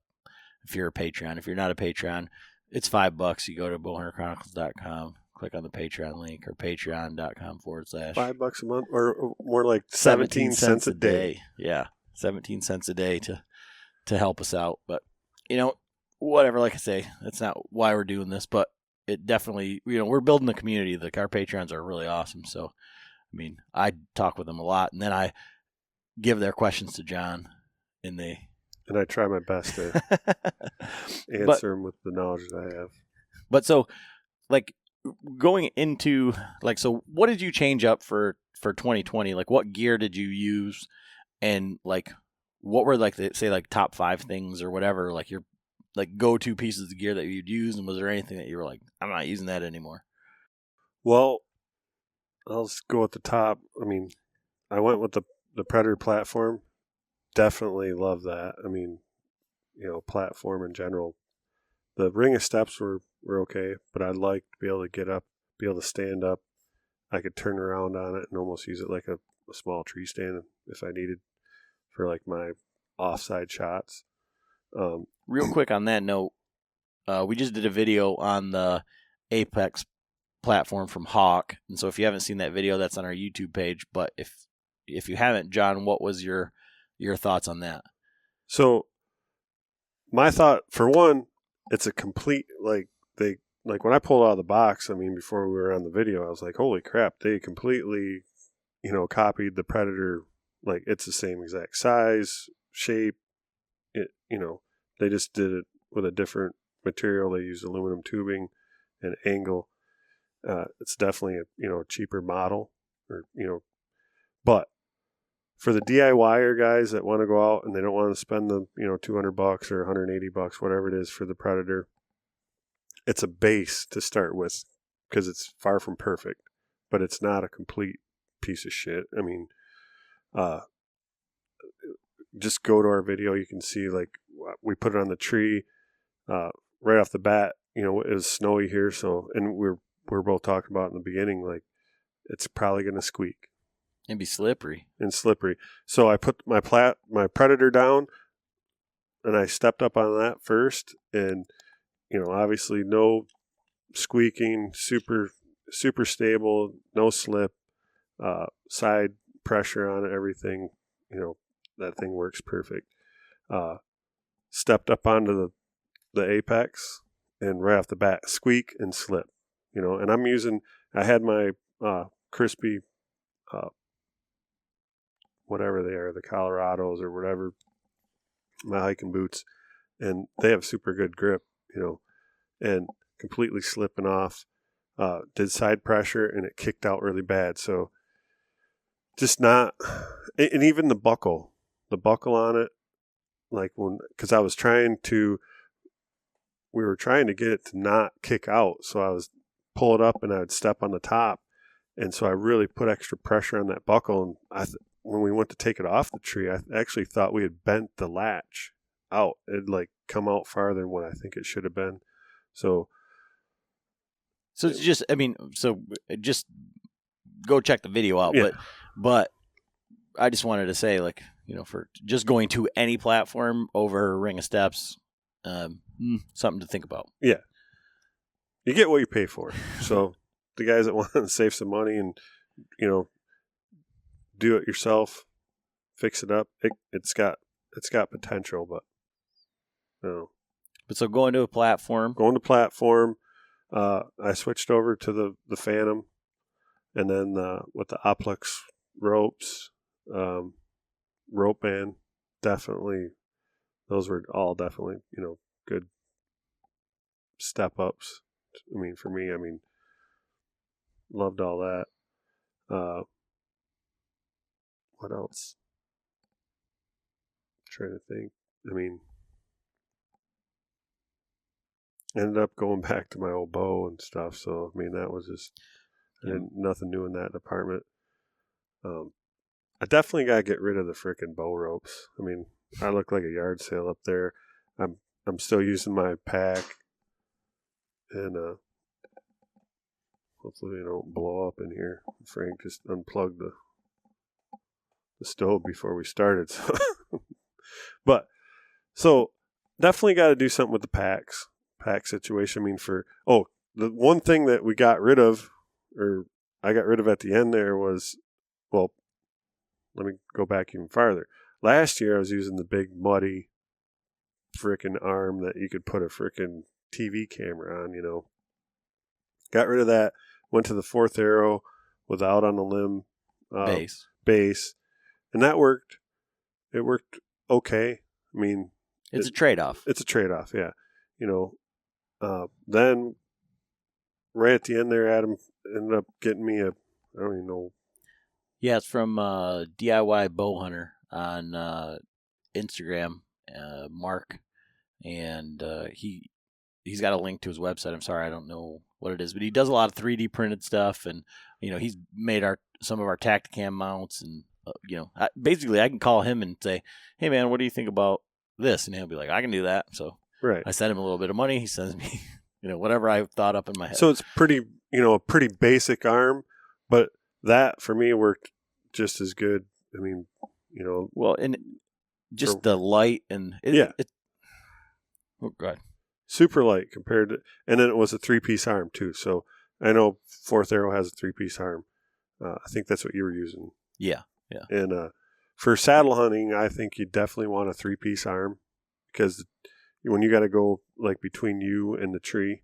if you're a Patreon. If you're not a Patreon, it's $5. You go to bowhunterchronicles.com, click on the Patreon link or patreon.com/ $5 a month or more like 17 cents a day. Yeah. 17 cents a day to help us out. But, whatever, like I say, that's not why we're doing this, but it definitely, we're building the community. Our Patreons are really awesome. So, I mean, I talk with them a lot, and then I give their questions to John, and I try my best to answer them with the knowledge that I have. But so, like, going into, like, so what did you change up for 2020? Like, what gear did you use? And, like, what were, like, say, like, top 5 things or whatever, like, your, like, go-to pieces of gear that you'd use? And was there anything that you were like, I'm not using that anymore? Well, I'll just go at the top. I mean, I went with the Predator platform. Definitely love that. I mean, platform in general. The ring of steps were okay, but I'd like to be able to get up, be able to stand up. I could turn around on it and almost use it like a small tree stand if I needed for like my offside shots. Real quick on that note, we just did a video on the Apex platform from Hawk, and so if you haven't seen that video, that's on our YouTube page. But if you haven't, John, what was your thoughts on that? So my thought, for one, it's a complete, like when I pulled out of the box, I mean, before we were on the video, I was like, holy crap, they completely, copied the Predator. Like, it's the same exact size, shape. They just did it with a different material. They used aluminum tubing and angle. It's definitely a cheaper model, but for the DIYer guys that want to go out and they don't want to spend the $200 or $180, whatever it is for the Predator, it's a base to start with because it's far from perfect, but it's not a complete piece of shit. I mean, just go to our video. You can see, like, we put it on the tree right off the bat. It was snowy here, so, and we're both talking about in the beginning, like, it's probably going to squeak. And be slippery. So I put my Predator down, and I stepped up on that first, and obviously no squeaking, super super stable, no slip, side pressure on it, everything. That thing works perfect. Stepped up onto the Apex, and right off the bat, squeak and slip. And I had my crispy. Whatever they are, the Colorados or whatever, my hiking boots, and they have super good grip, and completely slipping off. Did side pressure and it kicked out really bad. So just not, and even the buckle on it, like because we were trying to get it to not kick out. So I was pull it up and I would step on the top, And so I really put extra pressure on that buckle. And when we went to take it off the tree, I actually thought we had bent the latch out. It'd like come out farther than what I think it should have been. So it's just, just go check the video out. Yeah. But I just wanted to say, like, for just going to any platform over Ring of Steps, something to think about. Yeah. You get what you pay for. So the guys that want to save some money and, do it yourself, fix it up, it's got potential, but But so going to a platform. I switched over to the Phantom, and then with the Oplex ropes, rope band, definitely, those were all definitely, good step ups. I mean, for me, loved all that. What else? I'm trying to think. Ended up going back to my old bow and stuff. So, that was just nothing new in that department. I definitely got to get rid of the freaking bow ropes. I look like a yard sale up there. I'm still using my pack, and hopefully it don't blow up in here. Frank just unplugged the stove before we started. So definitely got to do something with the pack situation. The one thing that we got rid of, or I got rid of at the end there was, well, let me go back even farther. Last year I was using the big muddy frickin' arm that you could put a frickin' TV camera on, Got rid of that, went to the 4th Arrow without on the limb base. And that worked. It worked okay. It's a trade-off. It's a trade-off, yeah. Then right at the end there, Adam ended up getting me I don't even know. Yeah, it's from DIY Bow Hunter on Instagram, Mark, and he's got a link to his website. I'm sorry, I don't know what it is, but he does a lot of 3D printed stuff, and he's made some of our Tacticam mounts, and basically I can call him and say, "Hey man, what do you think about this?" And he'll be like, "I can do that." So right. I send him a little bit of money. He sends me, whatever I thought up in my head. So it's pretty, a pretty basic arm, but that for me worked just as good. Well, and just the light and oh, go ahead. Super light compared to, and then it was a 3-piece arm too. So I know 4th Arrow has a 3-piece arm. I think that's what you were using. Yeah. And for saddle hunting, I think you definitely want a 3-piece arm, because when you got to go like between you and the tree,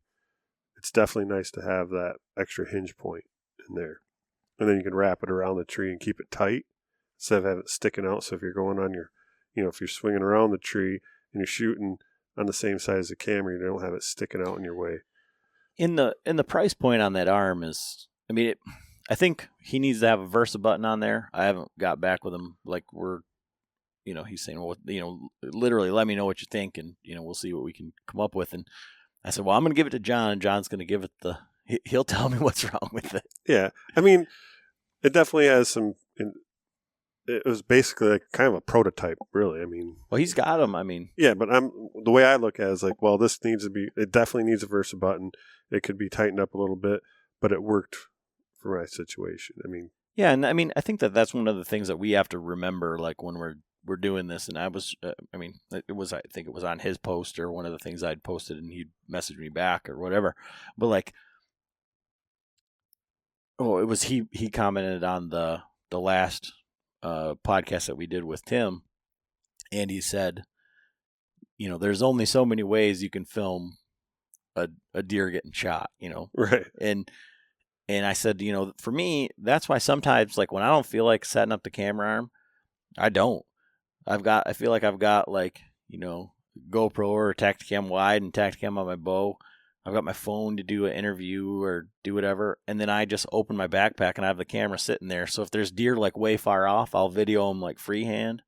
it's definitely nice to have that extra hinge point in there. And then you can wrap it around the tree and keep it tight instead of having it sticking out. So if you're going on your, if you're swinging around the tree and you're shooting on the same side as the camera, you don't have it sticking out in your way. In the price point on that arm is, I think he needs to have a Versa button on there. I haven't got back with him. Like he's saying, well, literally let me know what you think, and we'll see what we can come up with. And I said, well, I'm going to give it to John, and John's going to give it he'll tell me what's wrong with it. Yeah. It definitely has some, it was basically like kind of a prototype, really. Well, he's got them. Yeah, but the way I look at it is like, well, it definitely needs a Versa button. It could be tightened up a little bit, but it worked for my situation. Yeah, and I think that's one of the things that we have to remember, like when we're doing this. And I was, I think it was on his post or one of the things I'd posted, and he'd message me back or whatever. But like, it was he commented on the last podcast that we did with Tim, and he said, there's only so many ways you can film a deer getting shot, Right. And I said, for me, that's why sometimes, like, when I don't feel like setting up the camera arm, I don't. I feel like I've got, like, GoPro or Tacticam wide and Tacticam on my bow. I've got my phone to do an interview or do whatever, and then I just open my backpack and I have the camera sitting there. So if there's deer like way far off, I'll video them like freehand,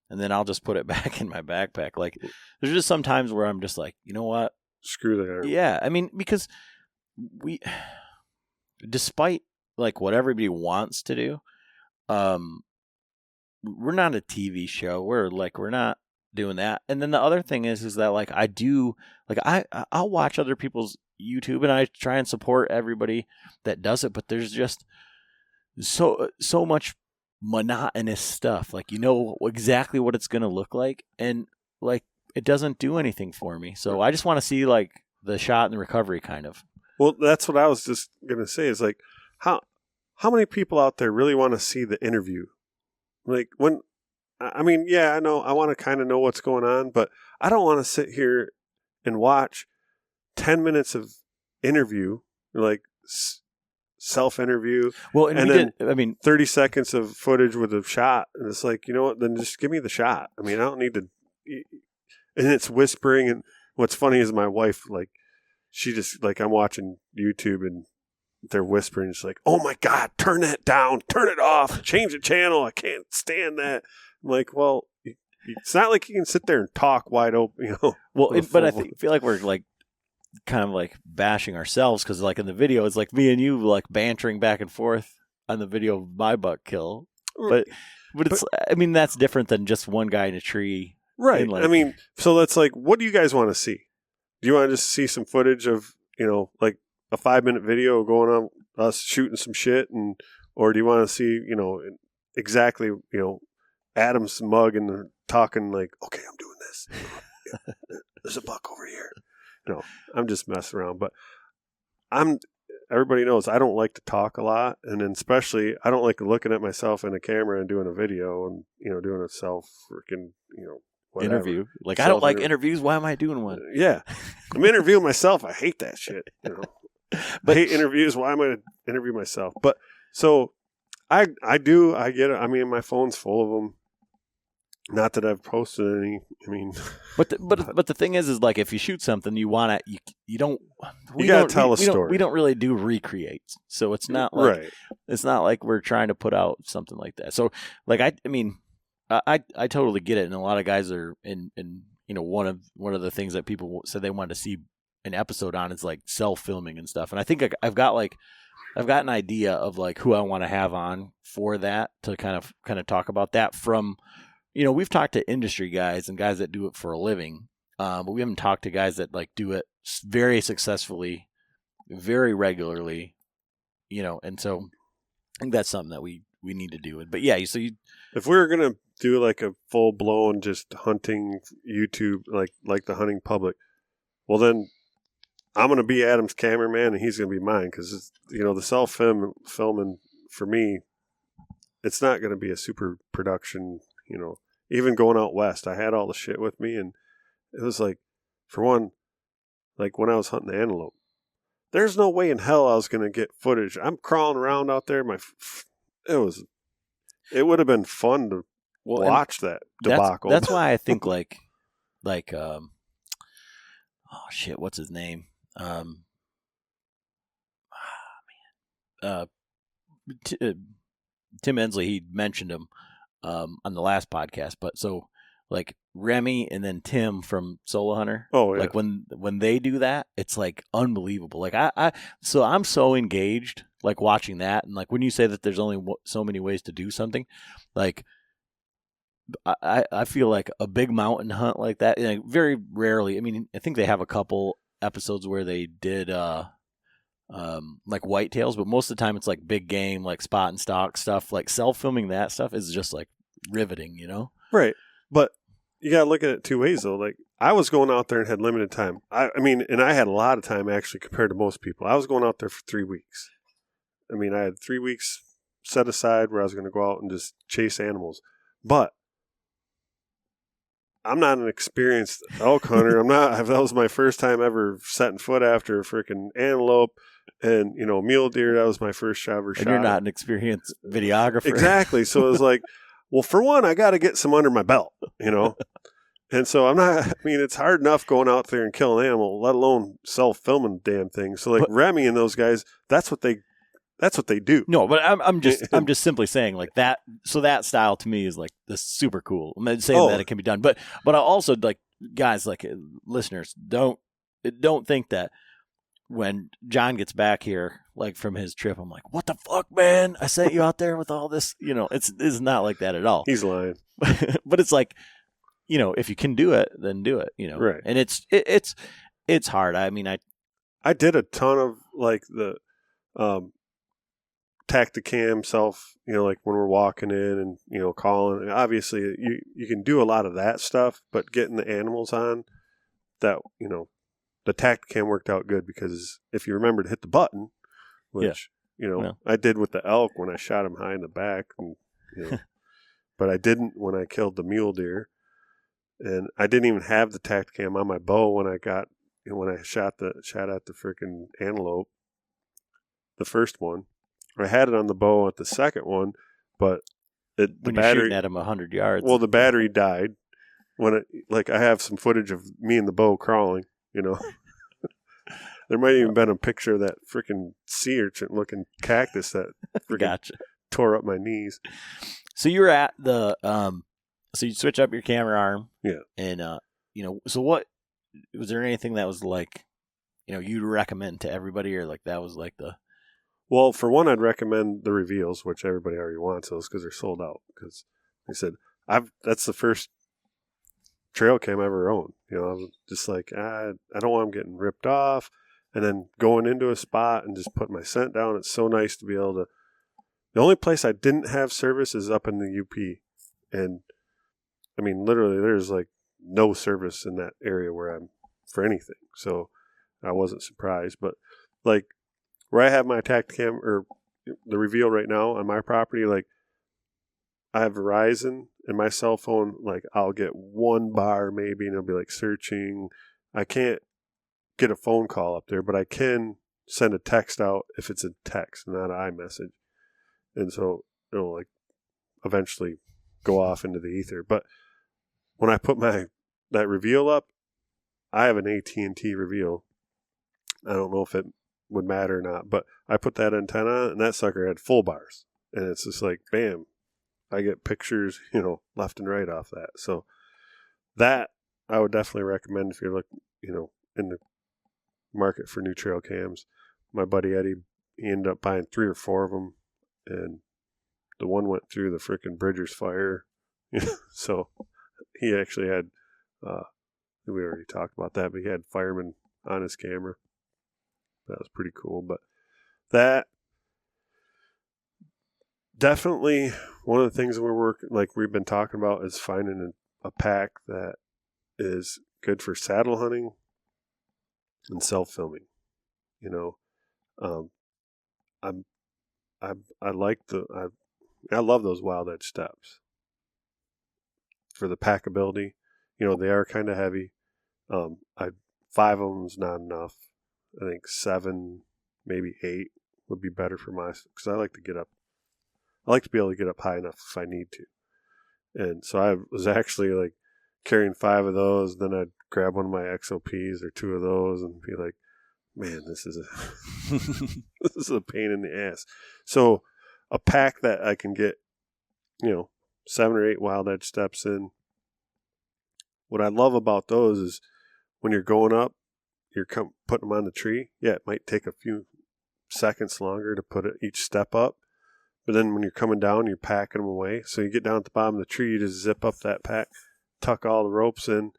and then I'll just put it back in my backpack. Like, there's just some times where I'm just like, you know what? Screw that. Yeah, because despite like what everybody wants to do. We're not a TV show. We're not doing that. And then the other thing is that like I'll watch other people's YouTube and I try and support everybody that does it, but there's just so much monotonous stuff. Like, you know exactly what it's going to look like, and like it doesn't do anything for me. So I just want to see like the shot and the recovery kind of. Well, that's what I was just going to say is like how many people out there really want to see the interview? Like when I mean, yeah, I know I want to kind of know what's going on, but I don't want to sit here and watch 10 minutes of interview, like self-interview. Well, and then 30 seconds of footage with a shot. And it's like, you know what, then just give me the shot. I mean, I don't need to. And it's whispering. And what's funny is my wife, like, she just, like, I'm watching YouTube and they're whispering. It's like, oh my God, turn that down, turn it off, change the channel. I can't stand that. I'm like, well, it's not like you can sit there and talk wide open, you know. Well, but I feel like we're like kind of like bashing ourselves because like in the video, it's like me and you like bantering back and forth on the video of my buck kill. But it's, I mean, that's different than just one guy in a tree. Right. Like, I mean, so that's like, what do you guys want to see? Do you want to just see some footage of, you know, like a 5-minute video going on us shooting some shit, or do you want to see, you know, exactly, you know, Adam's mug and talking like, okay, I'm doing this. There's a buck over here. No, I'm just messing around. But everybody knows I don't like to talk a lot. And then especially, I don't like looking at myself in a camera and doing a video and, you know, doing a freaking, you know, whatever. Interview. Like, I don't like interviews. Why am I doing one? Yeah. I'm interviewing myself. I hate that shit. You know, I hate interviews. Why am I going to interview myself? But so I get it. I mean, my phone's full of them. Not that I've posted any. I mean, but the thing is like if you shoot something, you want to you don't. You got to tell a story. We don't really do recreates, so it's not like It's not like we're trying to put out something like that. So like I mean, I totally get it, and a lot of guys are in you know one of the things that people said they wanted to see an episode on is like self-filming and stuff, and I think I've got an idea of like who I want to have on for that to kind of talk about that from. You know, we've talked to industry guys and guys that do it for a living, but we haven't talked to guys that like do it very successfully, very regularly, you know, and so I think that's something that we need to do. But yeah, if we were gonna do like a full blown just hunting YouTube, like the hunting public, well then I'm gonna be Adam's cameraman and he's gonna be mine because you know the filming for me, it's not gonna be a super production. You know, even going out west, I had all the shit with me, and it was like, for one, like when I was hunting the antelope, there's no way in hell I was going to get footage. I'm crawling around out there. It would have been fun to watch that debacle. That's why I think like, oh shit, what's his name? Tim Ensley, he mentioned him. On the last podcast, but so like Remy and then Tim from Solo Hunter. Oh yeah. Like when they do that, it's like unbelievable. Like so I'm so engaged like watching that, and like when you say that there's only so many ways to do something, like I feel like a big mountain hunt like that. And like very rarely. I mean, I think they have a couple episodes where they did like whitetails, but most of the time it's like big game, like spot and stock stuff. Like self-filming that stuff is just like riveting, you know? Right. But you got to look at it two ways though. Like I was going out there and had limited time. I mean, and I had a lot of time actually compared to most people. I was going out there for 3 weeks. I mean, I had 3 weeks set aside where I was going to go out and just chase animals. But I'm not an experienced elk hunter. That was my first time ever setting foot after a freaking antelope. And, you know, mule deer, that was my first ever shot. And you're not an experienced videographer. Exactly. So it was like, well, for one, I got to get some under my belt, you know. And so it's hard enough going out there and killing an animal, let alone self-filming damn things. So like Remy and those guys, that's what they do. No, but I'm just simply saying like that. So that style to me is like this super cool. I'm not saying that it can be done, but I also like guys like listeners don't think that when John gets back here, like from his trip, I'm like, "What the fuck, man? I sent you out there with all this." It's not like that at all. He's lying. But it's like, if you can do it, then do it. Right. And it's hard. I mean, I did a ton of like the Tacticam self, like when we're walking in and calling. Obviously, you can do a lot of that stuff, but getting the animals on that, the Tacticam worked out good because if you remember to hit the button, which I did with the elk when I shot him high in the back, and, but I didn't when I killed the mule deer, and I didn't even have the Tacticam on my bow when I shot at the freaking antelope, the first one. I had it on the bow at the second one, but the when battery, you're shooting at him 100 yards. Well, the battery died when I have some footage of me and the bow crawling. There might even been a picture of that freaking sea urchin looking cactus that freaking tore up my knees. So you were at the so you switch up your camera arm. Yeah. And so what was there anything that was like, you'd recommend to everybody, or like that was like the... Well, for one, I'd recommend the reveals, which everybody already wants those because they're sold out. Because they said that's the first trail cam I ever owned. I was just like, I don't want them getting ripped off, and then going into a spot and just putting my scent down. It's so nice to be able to. The only place I didn't have service is up in the UP, and I mean, literally, there's like no service in that area where I'm for anything. So I wasn't surprised, but like. Where I have my Tacticam or the reveal right now on my property, like I have Verizon and my cell phone, like I'll get one bar maybe and it'll be like searching. I can't get a phone call up there, but I can send a text out if it's a text, not an iMessage. And so it'll like eventually go off into the ether. But when I put that reveal up, I have an AT&T reveal. I don't know if it would matter or not, but I put that antenna on and that sucker had full bars, and it's just like bam, I get pictures left and right off that. So that I would definitely recommend if you're looking in the market for new trail cams. My buddy Eddie, he ended up buying 3 or 4 of them, and the one went through the freaking Bridgers fire. So he actually had we already talked about that, but he had firemen on his camera. That was pretty cool. But that definitely one of the things that we've been talking about is finding a pack that is good for saddle hunting and self-filming. I love those Wild Edge steps for the packability. They are kind of heavy. 5 of them is not enough. I think 7, maybe 8 would be better for because I like to get up. I like to be able to get up high enough if I need to. And so I was actually like carrying 5 of those. Then I'd grab one of my XOPs or 2 of those and be like, man, this is this is a pain in the ass. So a pack that I can get, 7 or 8 Wild Edge steps in. What I love about those is when you're going up, you're putting them on the tree. Yeah, it might take a few seconds longer to put each step up. But then when you're coming down, you're packing them away. So you get down at the bottom of the tree, you just zip up that pack, tuck all the ropes in,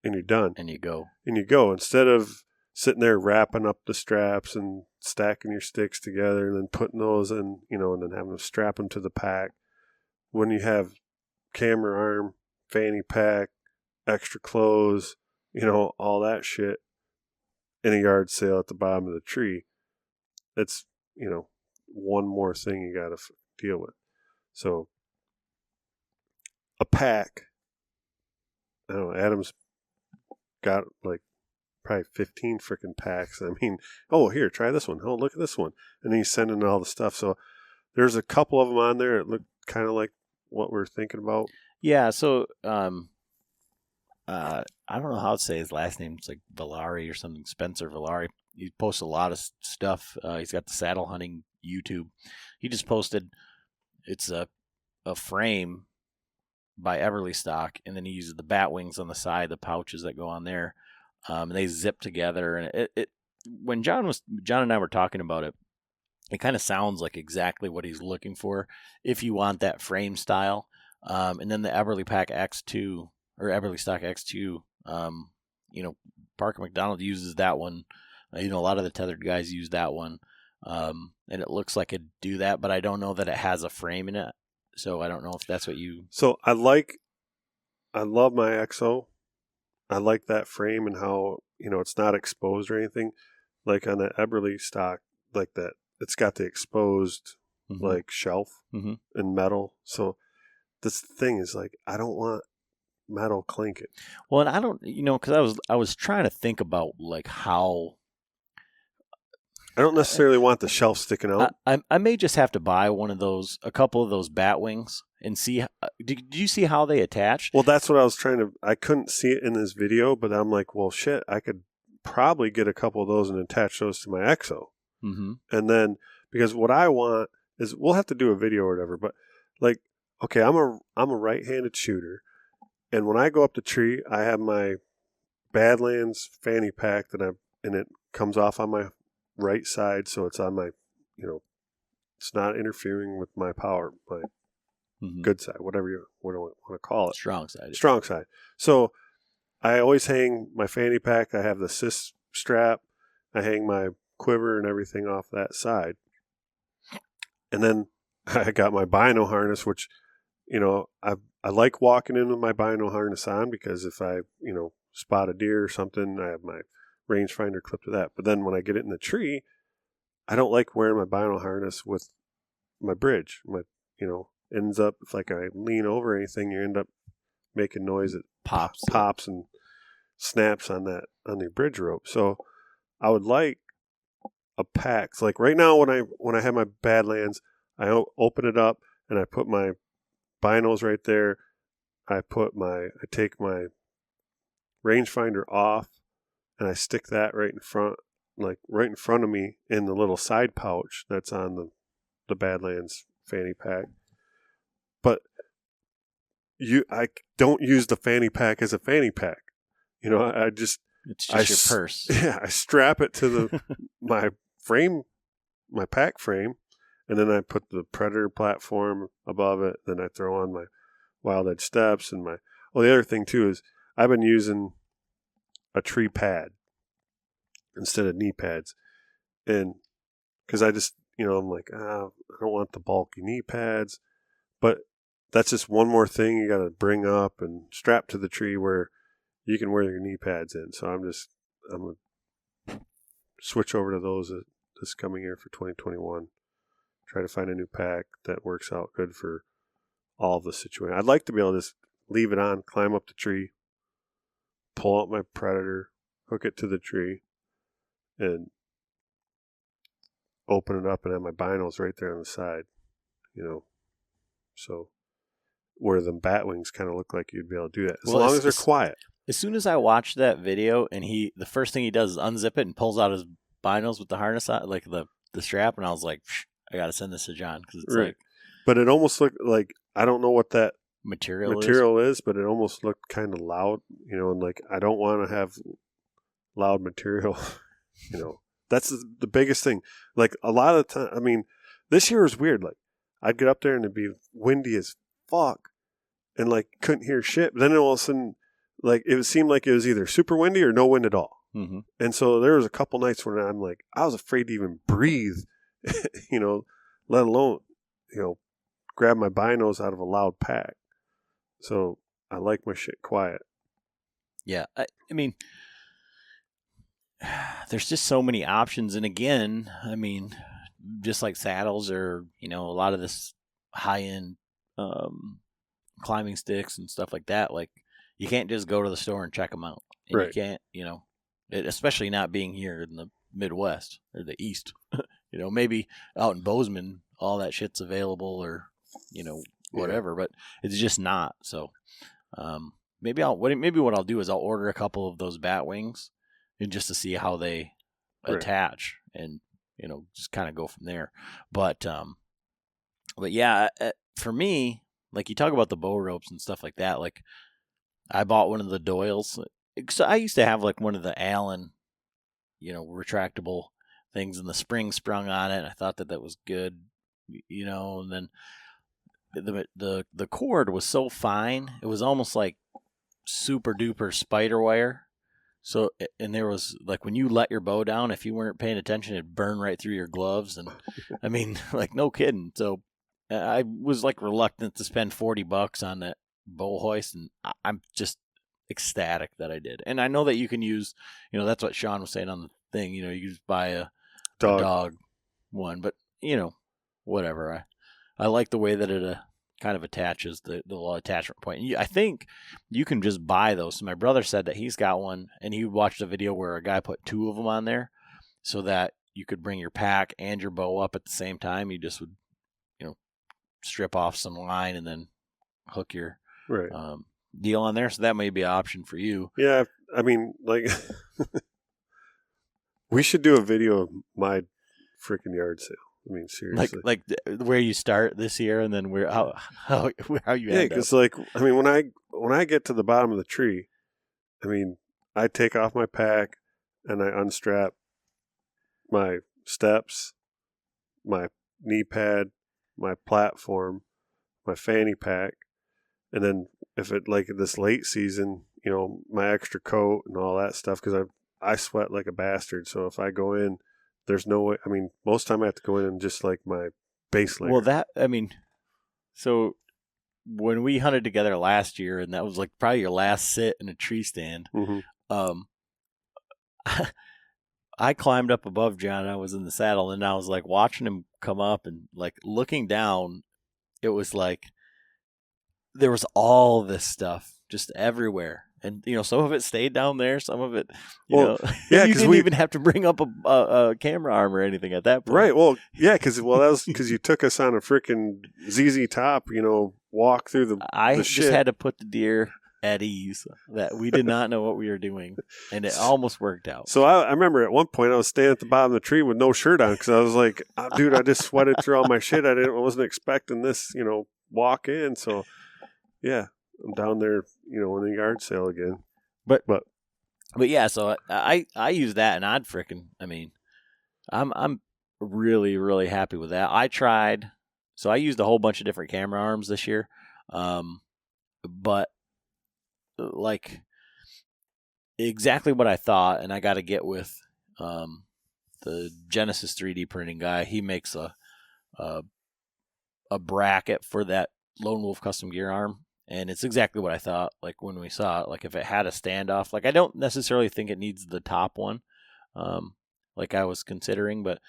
and you're done. And you go. Instead of sitting there wrapping up the straps and stacking your sticks together and then putting those in, and then having to strap them to the pack. When you have camera arm, fanny pack, extra clothes, all that shit, in a yard sale at the bottom of the tree, it's, one more thing you got to deal with. So a pack, I don't know, Adam's got like probably 15 freaking packs. I mean, here, try this one. Oh, look at this one. And then he's sending all the stuff. So there's a couple of them on there that look kind of like what we're thinking about. Yeah, so I don't know how to say his last name. It's like Villari or something, Spencer Villari. He posts a lot of stuff. He's got the saddle hunting YouTube. He just posted, it's a frame by Everly Stock, and then he uses the bat wings on the side, the pouches that go on there, and they zip together, and when John and I were talking about it, it kind of sounds like exactly what he's looking for if you want that frame style. And then the Eberly Pack X2 or Eberly Stock X2, Parker McDonald uses that one. A lot of the tethered guys use that one. And it looks like it'd do that, but I don't know that it has a frame in it. So I don't know if that's what you... So I love my XO. I like that frame and how, it's not exposed or anything. Like on the Eberly stock, like that, it's got the exposed like shelf and metal. So this thing is like, I don't want metal clinking. Well, and I don't, because I was trying to think about like how... I don't necessarily want the shelf sticking out. I may just have to buy a couple of those bat wings and see. Did you see how they attach? Well, that's what I was I couldn't see it in this video, but I'm like, well, shit, I could probably get a couple of those and attach those to my XO. Mm-hmm. And then, because what I want is, we'll have to do a video or whatever, but like, okay, I'm a right-handed shooter. And when I go up the tree, I have my Badlands fanny pack and it comes off on my right side, so it's on my, it's not interfering with my power, my good side, whatever you want to call it. Strong side. Strong side. So I always hang my fanny pack. I have the CIS strap. I hang my quiver and everything off that side. And then I got my bino harness, which, I like walking in with my bino harness on, because if I, spot a deer or something, I have my rangefinder clipped to that. But then when I get it in the tree, I don't like wearing my bino harness with my bridge. Ends up, if like I lean over anything, you end up making noise that pops and snaps on the bridge rope. So I would like a pack. So like right now when I have my Badlands, I open it up and I put my binos right there. I take my rangefinder off, and I stick that right in front of me in the little side pouch that's on the Badlands fanny pack. But I don't use the fanny pack as a fanny pack. It's just your purse. Yeah, I strap it to my frame, my pack frame, and then I put the Predator platform above it. Then I throw on my Wild Edge steps and the other thing too is I've been using a tree pad instead of knee pads, and because I just I'm like, I don't want the bulky knee pads, but that's just one more thing you got to bring up and strap to the tree where you can wear your knee pads in. So I'm gonna switch over to those this coming year for 2021. Try to find a new pack that works out good for all of the situation. I'd like to be able to just leave it on, climb up the tree, pull out my Predator, hook it to the tree, and open it up and have my binos right there on the side, so where the bat wings kind of look like you'd be able to do that as long as they're quiet. As soon as I watched that video, and the first thing he does is unzip it and pulls out his binos with the harness on, like the strap, and I was like, I got to send this to John, because it's right. But it almost looked like, I don't know what that material is, but it almost looked kind of loud, and like, I don't want to have loud material, That's the biggest thing. Like, a lot of the time, I mean, this year was weird. Like, I'd get up there and it'd be windy as fuck and, like, couldn't hear shit. But then all of a sudden, like, it seemed like it was either super windy or no wind at all. Mm-hmm. And so there was a couple nights when I'm like, I was afraid to even breathe, let alone, grab my binos out of a loud pack. So I like my shit quiet. Yeah. I mean, there's just so many options. And again, I mean, just like saddles or, a lot of this high-end climbing sticks and stuff like that, like, you can't just go to the store and check them out. And right. You can't, especially not being here in the Midwest or the East. Maybe out in Bozeman, all that shit's available or, whatever, but it's just not. So maybe what I'll do is I'll order a couple of those bat wings, and just to see how they attach, and just kind of go from there. But yeah, for me, like, you talk about the bow ropes and stuff like that. Like, I bought one of the Doyles. So I used to have like one of the Allen retractable things, and the spring sprung on it. And I thought that was good, and then the cord was so fine. It was almost like super duper spider wire. So, and there was like, when you let your bow down, if you weren't paying attention, it'd burn right through your gloves. And I mean, like, no kidding. So I was like reluctant to spend $40 on that bow hoist. And I'm just ecstatic that I did. And I know that you can use, that's what Sean was saying on the thing, you just buy a dog one, but whatever. I like the way that it kind of attaches the little attachment point. I think you can just buy those. So my brother said that he's got one, and he watched a video where a guy put 2 of them on there so that you could bring your pack and your bow up at the same time. You just would, strip off some line and then hook your deal on there. So that may be an option for you. Yeah, I mean, like, we should do a video of my freaking yard sale. I mean, seriously. Like where you start this year, and then how you end up. Yeah, because like, I mean, when I get to the bottom of the tree, I mean, I take off my pack and I unstrap my steps, my knee pad, my platform, my fanny pack, and then if it like this late season, my extra coat and all that stuff, because I sweat like a bastard. So if I go in, there's no way. I mean, most time I have to go in and just like my base layer. Well, so when we hunted together last year, and that was like probably your last sit in a tree stand, I climbed up above John. I was in the saddle, and I was like watching him come up, and like looking down, it was like there was all this stuff just everywhere. And, some of it stayed down there. Some of it, yeah, you didn't even have to bring up a camera arm or anything at that point. Right. Well, yeah, that was because you took us on a freaking ZZ Top, walk through the I shit. Just had to put the deer at ease that we did not know what we were doing, and it almost worked out. So I remember at one point I was standing at the bottom of the tree with no shirt on because I was like, dude, I just sweated through all my shit. I wasn't expecting this, walk in. So, yeah. I'm down there, in the yard sale again. But yeah, so I use that, and I'm really, really happy with that. I used a whole bunch of different camera arms this year. But like exactly what I thought, and I got to get with the Genesis 3D printing guy. He makes a bracket for that Lone Wolf custom gear arm. And it's exactly what I thought, like when we saw it, like if it had a standoff, like I don't necessarily think it needs the top one, like I was considering, but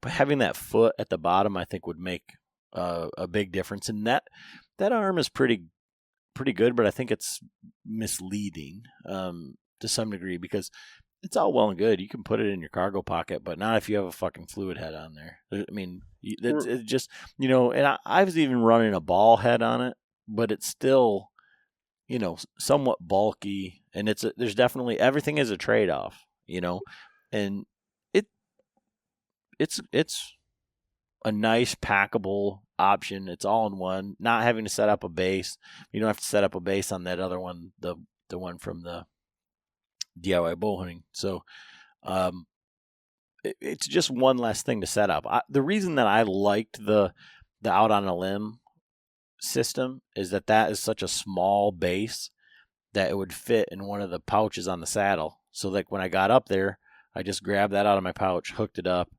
having that foot at the bottom, I think would make a big difference. And that arm is pretty good, but I think it's misleading to some degree, because it's all well and good. You can put it in your cargo pocket, but not if you have a fucking fluid head on there. I mean, it's just, and I was even running a ball head on it, but it's still, somewhat bulky, and there's definitely, everything is a trade-off, and it's a nice packable option. It's all in one, not having to set up a base. You don't have to set up a base on that other one, the one from the DIY bow hunting. So it's just one less thing to set up. The reason that I liked the out on a limb system is that is such a small base that it would fit in one of the pouches on the saddle. So like when I got up there, I just grabbed that out of my pouch, hooked it up.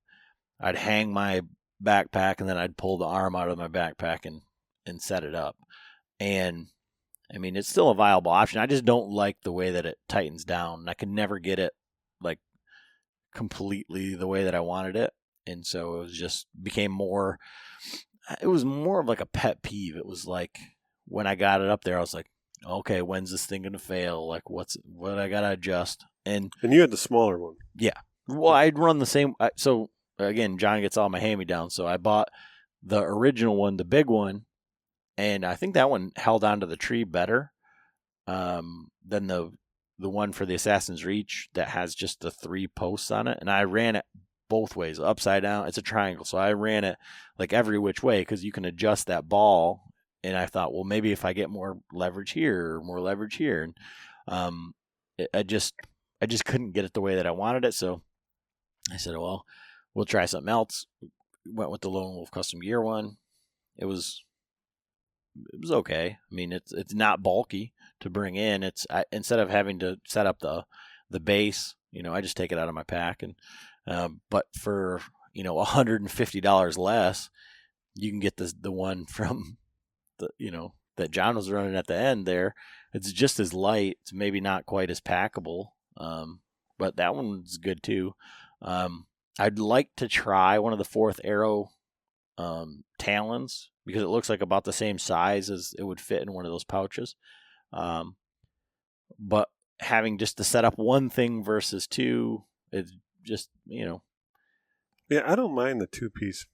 I'd hang my backpack, and then I'd pull the arm out of my backpack and set it up. And I mean, it's still a viable option. I just don't like the way that it tightens down. I can never get it like completely the way that I wanted it. And so it was more of like a pet peeve. It was like when I got it up there, I was like, okay, when's this thing going to fail? Like what I got to adjust. And you had the smaller one. Yeah. Well, I'd run the same. So again, John gets all my hand-me-downs. So I bought the original one, the big one. And I think that one held onto the tree better than the one for the Assassin's Reach that has just the 3 posts on it. And I ran it both ways, upside down. It's a triangle. So I ran it like every which way because you can adjust that ball. And I thought, well, maybe if I get more leverage here or more leverage here. And I just couldn't get it the way that I wanted it. So I said, well, we'll try something else. Went with the Lone Wolf Custom Gear one. It was okay. I mean, it's not bulky to bring in. Instead of having to set up the base, I just take it out of my pack, and but for $150 less, you can get the one from that John was running at the end there. It's just as light. It's maybe not quite as packable, but that one's good too. I'd like to try one of the Fourth Arrow Talons, because it looks like about the same size as it would fit in one of those pouches. But having just to set up one thing versus two, it's just, Yeah, I don't mind the 2-piece.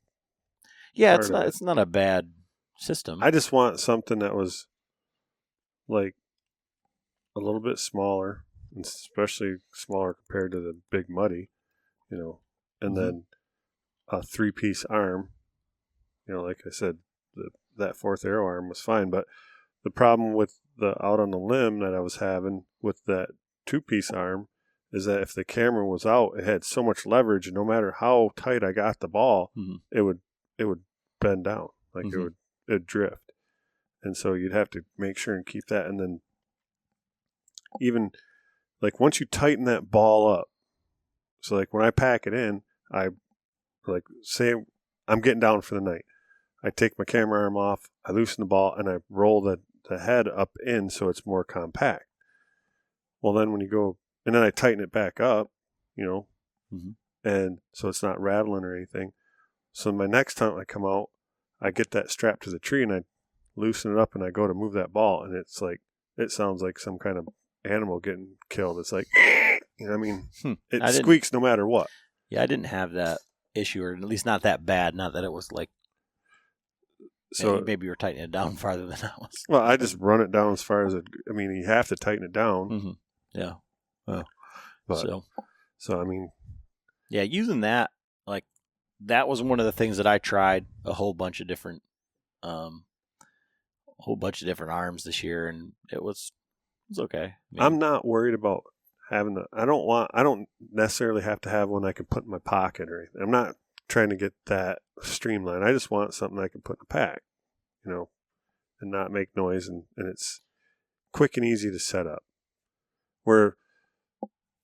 Yeah, it's not a bad system. I just want something that was like a little bit smaller, and especially smaller compared to the Big Muddy, and then a 3-piece arm. Like I said, that Fourth Arrow arm was fine, but the problem with the Out on the Limb that I was having with that 2-piece arm is that if the camera was out, it had so much leverage, and no matter how tight I got the ball, it would bend down, like it'd drift, and so you'd have to make sure and keep that. And then even like once you tighten that ball up, so like when I pack it in, I like say I'm getting down for the night. I take my camera arm off, I loosen the ball, and I roll the head up in so it's more compact. Well, then when you go, and then I tighten it back up, and so it's not rattling or anything. So my next time I come out, I get that strapped to the tree and I loosen it up and I go to move that ball, and it's like, it sounds like some kind of animal getting killed. It's like, it squeaks no matter what. Yeah, I didn't have that issue, or at least not that bad. Not that it was like, so maybe you were tightening it down farther than I was. Well, I just run it down as far as you have to tighten it down. Yeah. So I mean, yeah, using that, like, that was one of the things that I tried a whole bunch of different arms this year, and it was okay. I'm not worried about having I don't necessarily have to have one I can put in my pocket or anything. I'm not trying to get that streamlined. I just want something I can put in a pack, and not make noise, and it's quick and easy to set up. Where,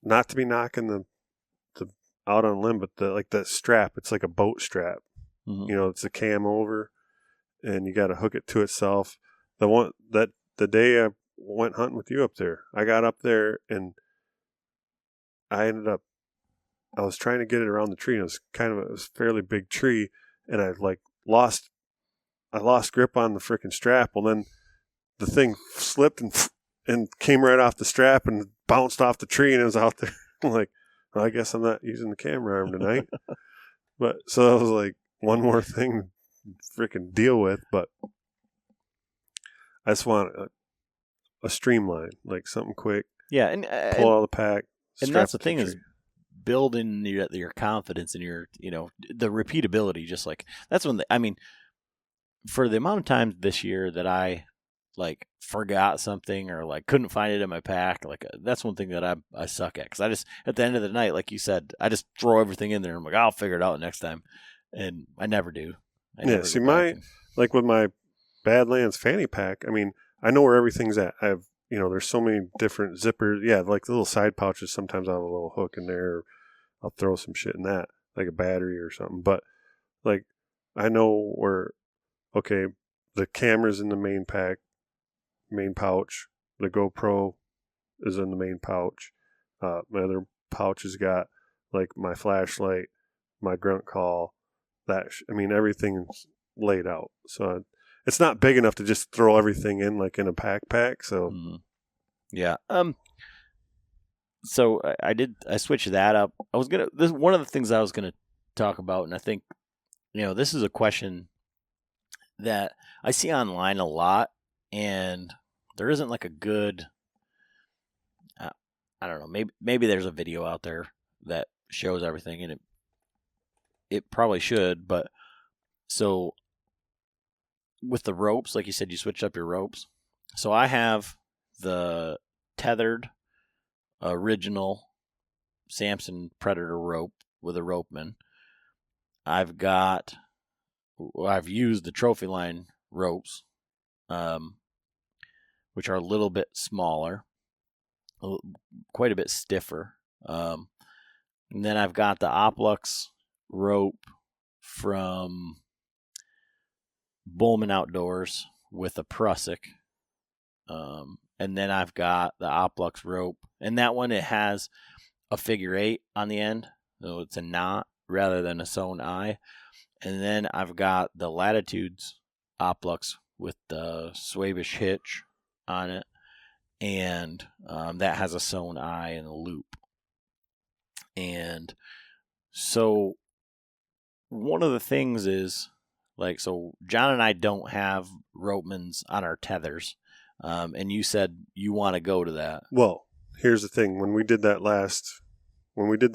not to be knocking the Out on Limb, but that strap, it's like a boat strap. It's a cam over, and you got to hook it to itself. The day I went hunting with you up there, I got up there and I was trying to get it around the tree, and it was a fairly big tree, and I lost grip on the freaking strap. Well, then the thing slipped and came right off the strap and bounced off the tree, and it was out there. I'm like, well, I guess I'm not using the camera arm tonight. But so that was like one more thing to freaking deal with. But I just want a streamline, like something quick. Yeah, and pull out of the pack. And that's the thing, is building your confidence and your the repeatability. Just like that's when for the amount of times this year that I forgot something or couldn't find it in my pack, that's one thing that I suck at, because I just, at the end of the night, like you said, I just throw everything in there. I'm like, I'll figure it out next time, and I never do. With my Badlands fanny pack, I know where everything's at. I have there's so many different zippers. Yeah, like the little side pouches. Sometimes I'll have a little hook in there. Or I'll throw some shit in that, like a battery or something. But I know where. Okay, the camera's in the main pouch. The GoPro is in the main pouch. My other pouch has got my flashlight, my grunt call. Everything's laid out. So it's not big enough to just throw everything in in a pack. So yeah. So I switched that up. This one of the things I was gonna talk about, and I think this is a question that I see online a lot, and there isn't a good, I don't know, maybe there's a video out there that shows everything, and it probably should, but so with the ropes, like you said, you switch up your ropes. So I have the tethered original Samson Predator rope with a Ropeman. I've used the Trophy Line ropes, which are a little bit smaller, quite a bit stiffer. And then I've got the Oplux rope from Bowman Outdoors with a Prusik. And then I've got the Oplux rope, and that one, it has a figure 8 on the end, so it's a knot rather than a sewn eye. And then I've got the Latitudes Oplux with the Swabish hitch on it, and that has a sewn eye and a loop. And so one of the things is, like, so John and I don't have Ropemans on our tethers. And you said you want to go to that. Well, here's the thing. When we did the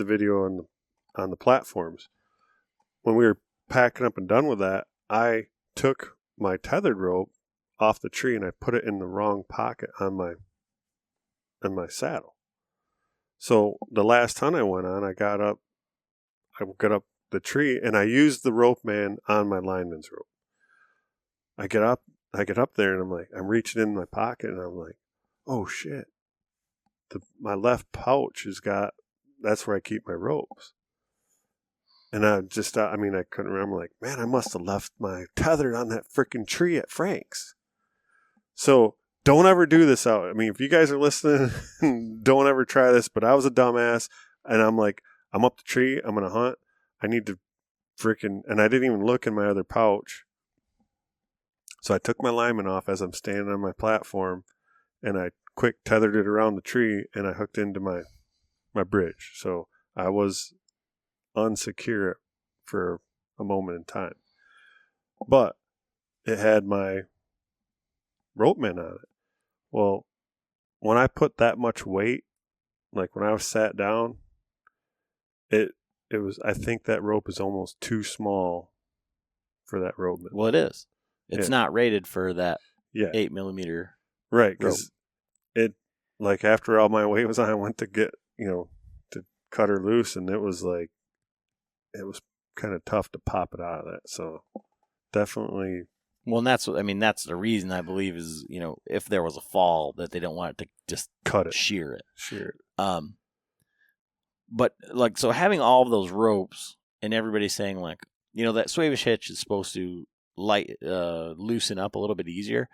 video on the platforms, when we were packing up and done with that, I took my tethered rope off the tree and I put it in the wrong pocket on my saddle. So the last hunt I went on, I got up the tree and I used the Ropeman on my lineman's rope. I get up there and I'm reaching in my pocket and I'm like, oh shit. My left pouch that's where I keep my ropes. And I couldn't remember, like, man, I must have left my tether on that freaking tree at Frank's. So don't ever do this out. I mean, if you guys are listening, don't ever try this, but I was a dumbass and I'm like, I'm up the tree, I'm going to hunt. I need to and I didn't even look in my other pouch. So I took my lineman off as I'm standing on my platform, and I quick tethered it around the tree, and I hooked into my bridge. So I was unsecure for a moment in time. But it had my Ropeman on it. Well, when I put that much weight, like when I was sat down, it was, I think that rope is almost too small for that Ropeman. Well, it is. It's not rated for that 8 millimeter. Right, because it, like, after all my weight was on, I went to get, to cut her loose, and it was kind of tough to pop it out of that. So definitely. Well, and that's the reason, I believe, is, if there was a fall, that they don't want it to just cut it, shear it. But like, so having all of those ropes and everybody saying, like, that Swabish hitch is supposed to loosen up a little bit easier,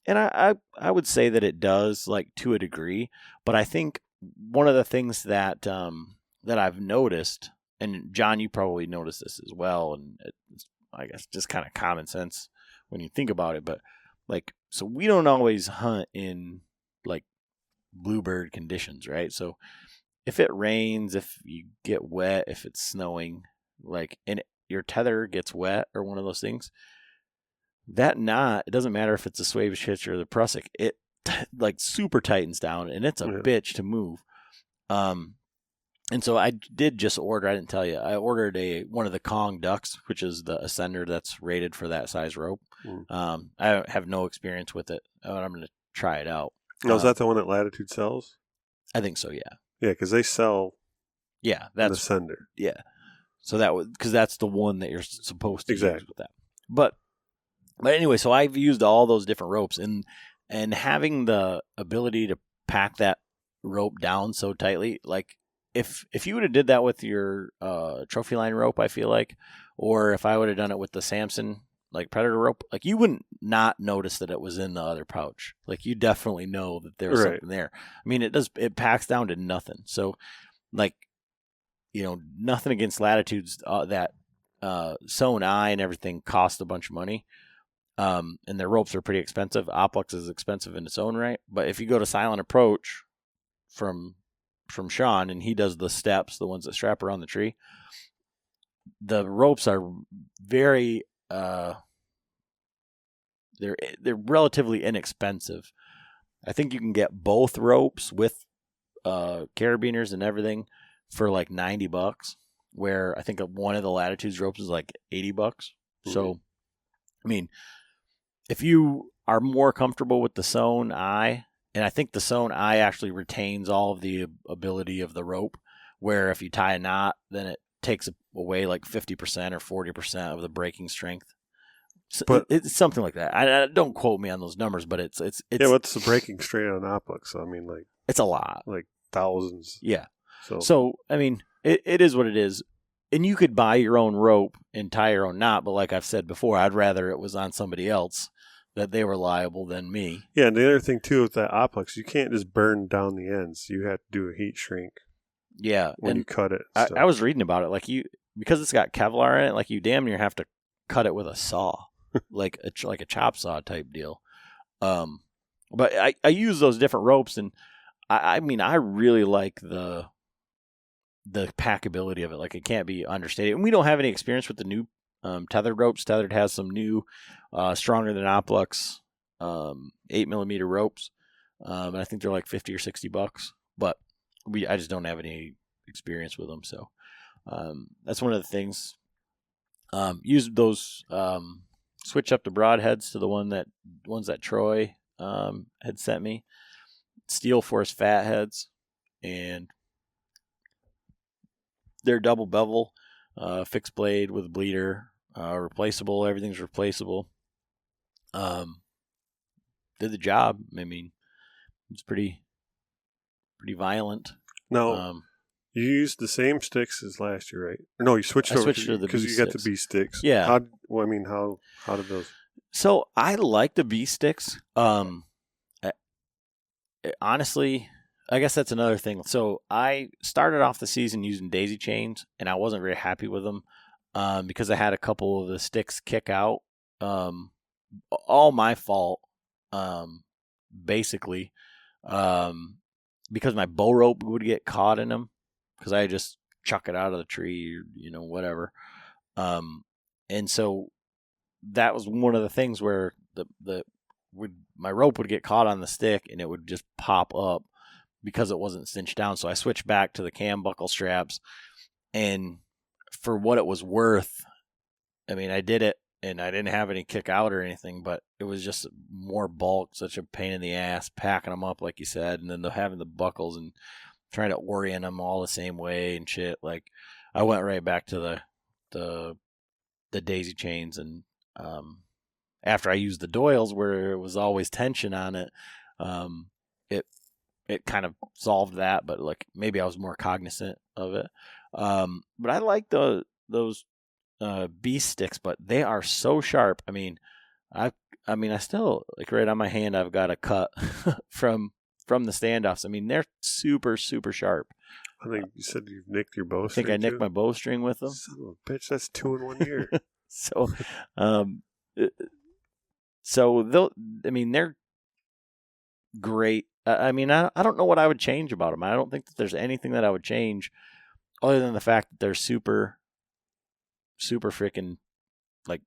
and I would say that it does, like, to a degree. But I think one of the things that that I've noticed, and John, you probably noticed this as well, and it's, I guess, just kind of common sense when you think about it, but, like, so we don't always hunt in, like, bluebird conditions, right? So if it rains, if you get wet, if it's snowing, like, and your tether gets wet or one of those things, that knot, it doesn't matter if it's a Swabish hitch or the Prusik, it like super tightens down, and it's a bitch to move. And so I did just order, I didn't tell you, I ordered one of the Kong ducks, which is the Ascender that's rated for that size rope. I have no experience with it, but I'm going to try it out. Oh, is that the one that Latitude sells? I think so, yeah. Yeah, because they sell that's the Ascender. Yeah. So because that's the one that you're supposed to use with that. But anyway, so I've used all those different ropes, and having the ability to pack that rope down so tightly, like, if you would have did that with your Trophy Line rope, I feel like, or if I would have done it with the Samson, like, Predator rope, like, you wouldn't not notice that it was in the other pouch. Like, you definitely know that there's something there. I mean, it packs down to nothing. So, like, nothing against Latitudes, that sewn eye and everything cost a bunch of money. And their ropes are pretty expensive. Oplux is expensive in its own right. But if you go to Silent Approach from Sean, and he does the steps, the ones that strap around the tree, the ropes are very they're relatively inexpensive. I think you can get both ropes with carabiners and everything for like $90, where I think one of the Latitudes ropes is like $80. Mm-hmm. So, I mean, if you are more comfortable with the sewn eye, and I think the sewn eye actually retains all of the ability of the rope, where if you tie a knot, then it takes away like 50% or 40% of the breaking strength. So But- it's something like that. I don't quote me on those numbers, but it's Yeah, what's the breaking strain on Oplex? So, I mean, like it's a lot. thousands. Yeah. So, So I mean, it is what it is. And you could buy your own rope and tie your own knot, but like I've said before, I'd rather it was on somebody else, that they were liable than me. yeah, and the other thing too with that Oplex, you can't just burn down the ends. You have to do a heat shrink Yeah. when And you cut it. I So- was reading about it, like because it's got Kevlar in it, like you damn near have to cut it with a saw, like a chop saw type deal. But I use those different ropes, and I mean I really like the packability of it. Like it can't be understated. And we don't have any experience with the new tethered ropes. Tethered has some new, stronger than Oplex 8mm ropes, and I think they're like $50 or $60. But I just don't have any experience with them, so that's one of the things. Use those. Switch up the broadheads to the ones that Troy had sent me. Steel Force fatheads, and they're double bevel, fixed blade with a bleeder, replaceable. Everything's replaceable. Did the job. I mean, it's pretty violent. now, you used the same sticks as last year, right? Or no, you switched I over switched to the because B you got the sticks. B sticks. Yeah. How did those? So I like the V sticks. Honestly, I guess that's another thing. So I started off the season using daisy chains, and I wasn't very happy with them because I had a couple of the sticks kick out. All my fault, basically, because my bow rope would get caught in them because I just chuck it out of the tree, or, whatever. And so that was one of the things where my rope would get caught on the stick and it would just pop up because it wasn't cinched down. So I switched back to the cam buckle straps, and for what it was worth, I mean, I did it and I didn't have any kick out or anything, but it was just more bulk, such a pain in the ass, packing them up, like you said, and then having the buckles and trying to orient them all the same way and shit. Like I went right back to the daisy chains, and after I used the Doyles, where it was always tension on it, it kind of solved that. But like maybe I was more cognizant of it. But I like those beast sticks, but they are so sharp. I mean, I still, like, right on my hand, I've got a cut from the standoffs. I mean, they're super, super sharp. I think you said you've nicked your bow. I think I nicked my bowstring with them. Son of a bitch, that's 2 in 1 year. So, they're great. I mean, I don't know what I would change about them. I don't think that there's anything that I would change other than the fact that they're super, super freaking, like,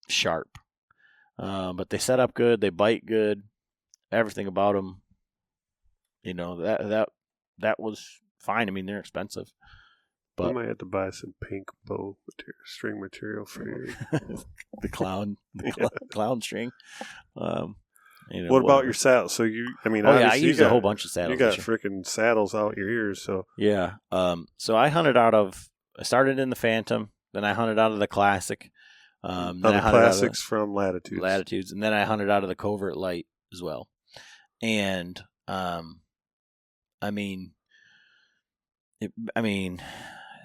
sharp. But they set up good. They bite good. Everything about them, that was fine. I mean, they're expensive. I But might have to buy some pink bow string material for you. the clown string. What about whatever. your saddle? So I obviously used a whole bunch of saddles. You got this year. freaking saddles out your ears. So Yeah. So I started in the Phantom, then I hunted out of the Classic. Then the I hunted out of classics from Latitudes. Latitudes, and then I hunted out of the Covert Light as well. And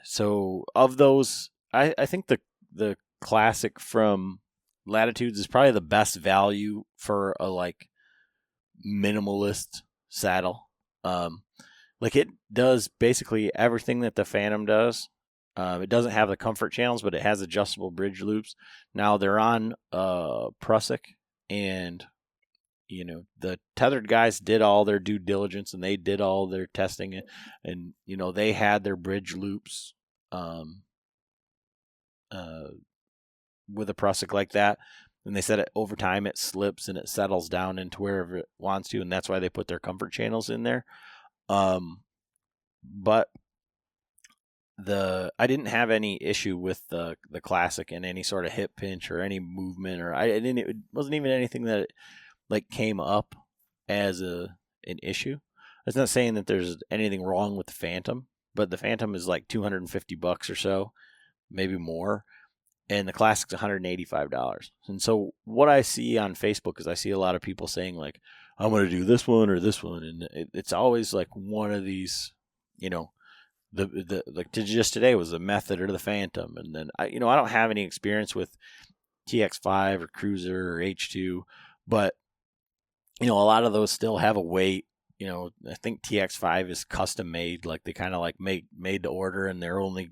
so of those, I think the Classic from Latitudes is probably the best value for a like minimalist saddle. Like it does basically everything that the Phantom does. It doesn't have the comfort channels, but it has adjustable bridge loops. Now they're on Prusik, and the Tethered guys did all their due diligence and they did all their testing, and they had their bridge loops with a Prusik like that. And they said over time it slips and it settles down into wherever it wants to, and that's why they put their comfort channels in there. But I didn't have any issue with the Classic and any sort of hip pinch or any movement, or it wasn't even anything that like came up as an issue. That's not saying that there's anything wrong with the Phantom. but the Phantom is like $250 or so, maybe more. And the Classic's $185. And so what I see on Facebook is I see a lot of people saying like, I'm going to do this one or this one. And it's always like one of these, you know, the like just today was the Method or the Phantom. And then I don't have any experience with TX5 or Cruiser or H2, but a lot of those still have a weight. I think TX5 is custom made, like they kind of like made to order, and they're only,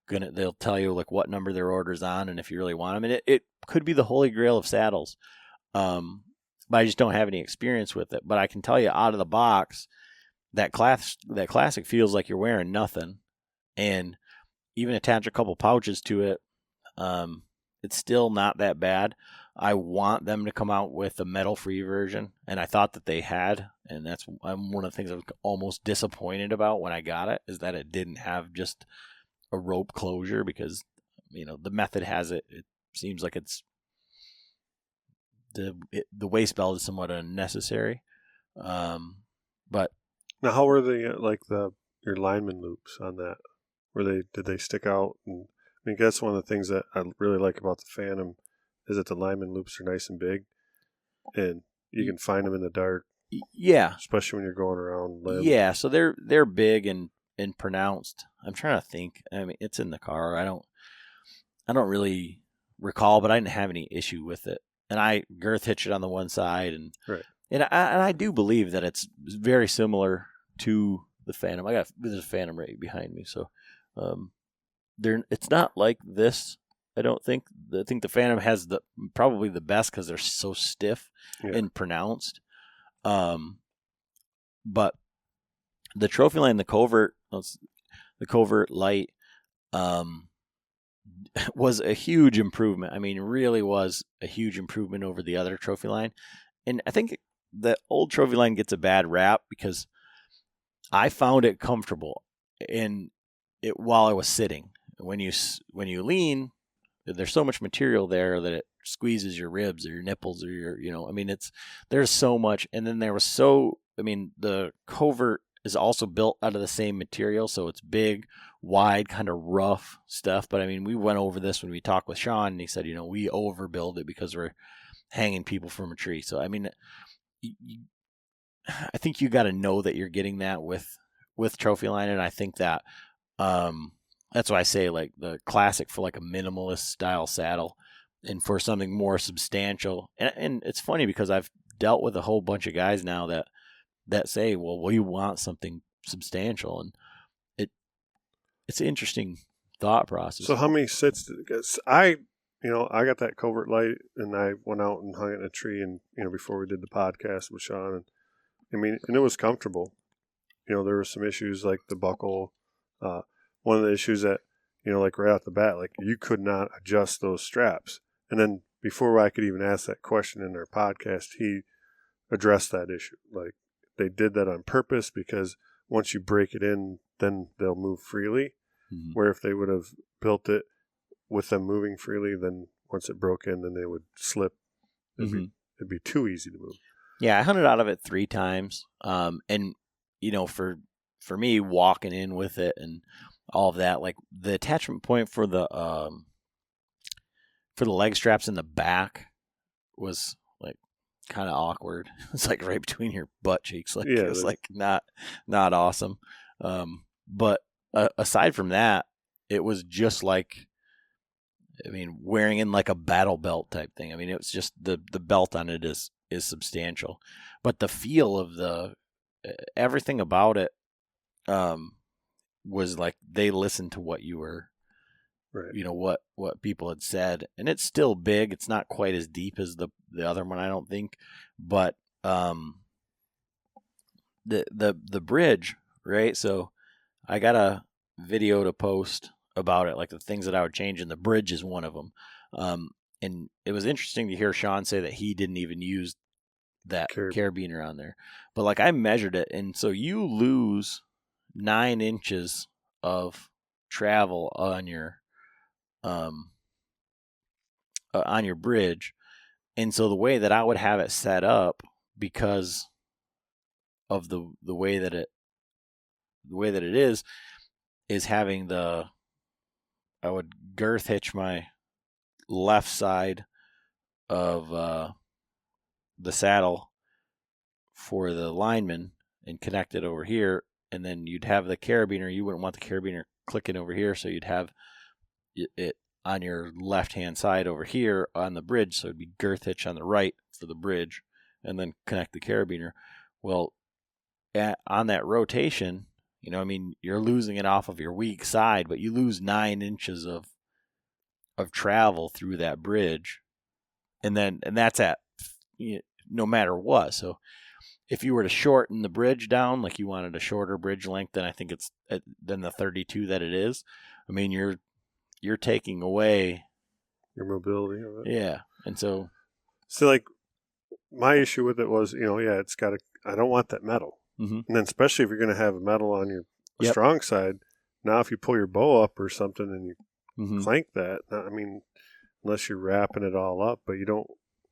they'll tell you like what number their order's on and if you really want them. And it could be the holy grail of saddles. But I just don't have any experience with it. But I can tell you out of the box, that Classic feels like you're wearing nothing. And even attach a couple pouches to it, it's still not that bad. I want them to come out with a metal-free version, and I thought that they had, and that's one of the things I was almost disappointed about when I got it, is that it didn't have just a rope closure, because the Method has it. It seems like it's the waist belt is somewhat unnecessary. But now, how were they your lineman loops on that? Did they stick out? And I mean, that's one of the things that I really like about the Phantom is that the lineman loops are nice and big, and you can find them in the dark. Yeah, especially when you're going around limbs. Yeah, so they're big and pronounced. I'm trying to think. I mean, it's in the car. I don't really recall, but I didn't have any issue with it. And I girth hitched it on the one side, and right. And I do believe that it's very similar to the Phantom. There's a Phantom right behind me, so it's not like this. I don't think. I think the Phantom has probably the best because they're so stiff and pronounced. But the Trophyline, the Covert Light, was a huge improvement. I mean, really was a huge improvement over the other Trophyline. And I think the old Trophyline gets a bad rap because I found it comfortable while I was sitting. When you lean, there's so much material there that it squeezes your ribs or your nipples or there's so much. And then the Covert is also built out of the same material, so it's big, wide, kind of rough stuff. But we went over this when we talked with Sean, and he said, we overbuild it because we're hanging people from a tree. So I think you got to know that you're getting that with Trophyline, and I think that that's why I say like the Classic for like a minimalist style saddle, and for something more substantial. And it's funny because I've dealt with a whole bunch of guys now that say, well, we want something substantial, and it's an interesting thought process. So how many sits? I got that Covert Light, and I went out and hung it in a tree, and before we did the podcast with Sean, and it was comfortable. There were some issues like the buckle. One of the issues that like right off the bat, like you could not adjust those straps. And then before I could even ask that question in our podcast, he addressed that issue. Like they did that on purpose because once you break it in, then they'll move freely. Mm-hmm. Where if they would have built it with them moving freely, then once it broke in, then they would slip. It'd be too easy to move. Yeah, I hunted out of it 3 times. And for me, walking in with it and all of that, like the attachment point for the leg straps in the back was like kind of awkward. It's like right between your butt cheeks. Like it's like not awesome. But aside from that, it was just like, wearing in like a battle belt type thing. It was just the belt on it is substantial, but the feel of everything about it was like they listened to what you were, right. What people had said, and it's still big. It's not quite as deep as the other one, I don't think, but the bridge, right? So I got a video to post about it, like the things that I would change, and the bridge is one of them. And it was interesting to hear Sean say that he didn't even use that carabiner on there. But like I measured it, and so you lose 9 inches of travel on your bridge. And so the way that I would have it set up, because of the way that the way that it is having I would girth hitch my left side of the saddle for the lineman and connect it over here, and then you'd have the carabiner. You wouldn't want the carabiner clicking over here, so you'd have it on your left-hand side over here on the bridge, so it'd be girth hitch on the right for the bridge, and then connect the carabiner. Well, on that rotation, I mean, you're losing it off of your weak side, but you lose 9 inches of travel through that bridge, and that's at no matter what. So if you were to shorten the bridge down, like you wanted a shorter bridge length, then I think it's than the 32 that it is. I mean, you're taking away your mobility of it. Yeah, and so like my issue with it was, it's got to. I don't want that metal, and then especially if you're going to have a metal on your strong side. Now, if you pull your bow up or something and you clank that, I mean, unless you're wrapping it all up, but you don't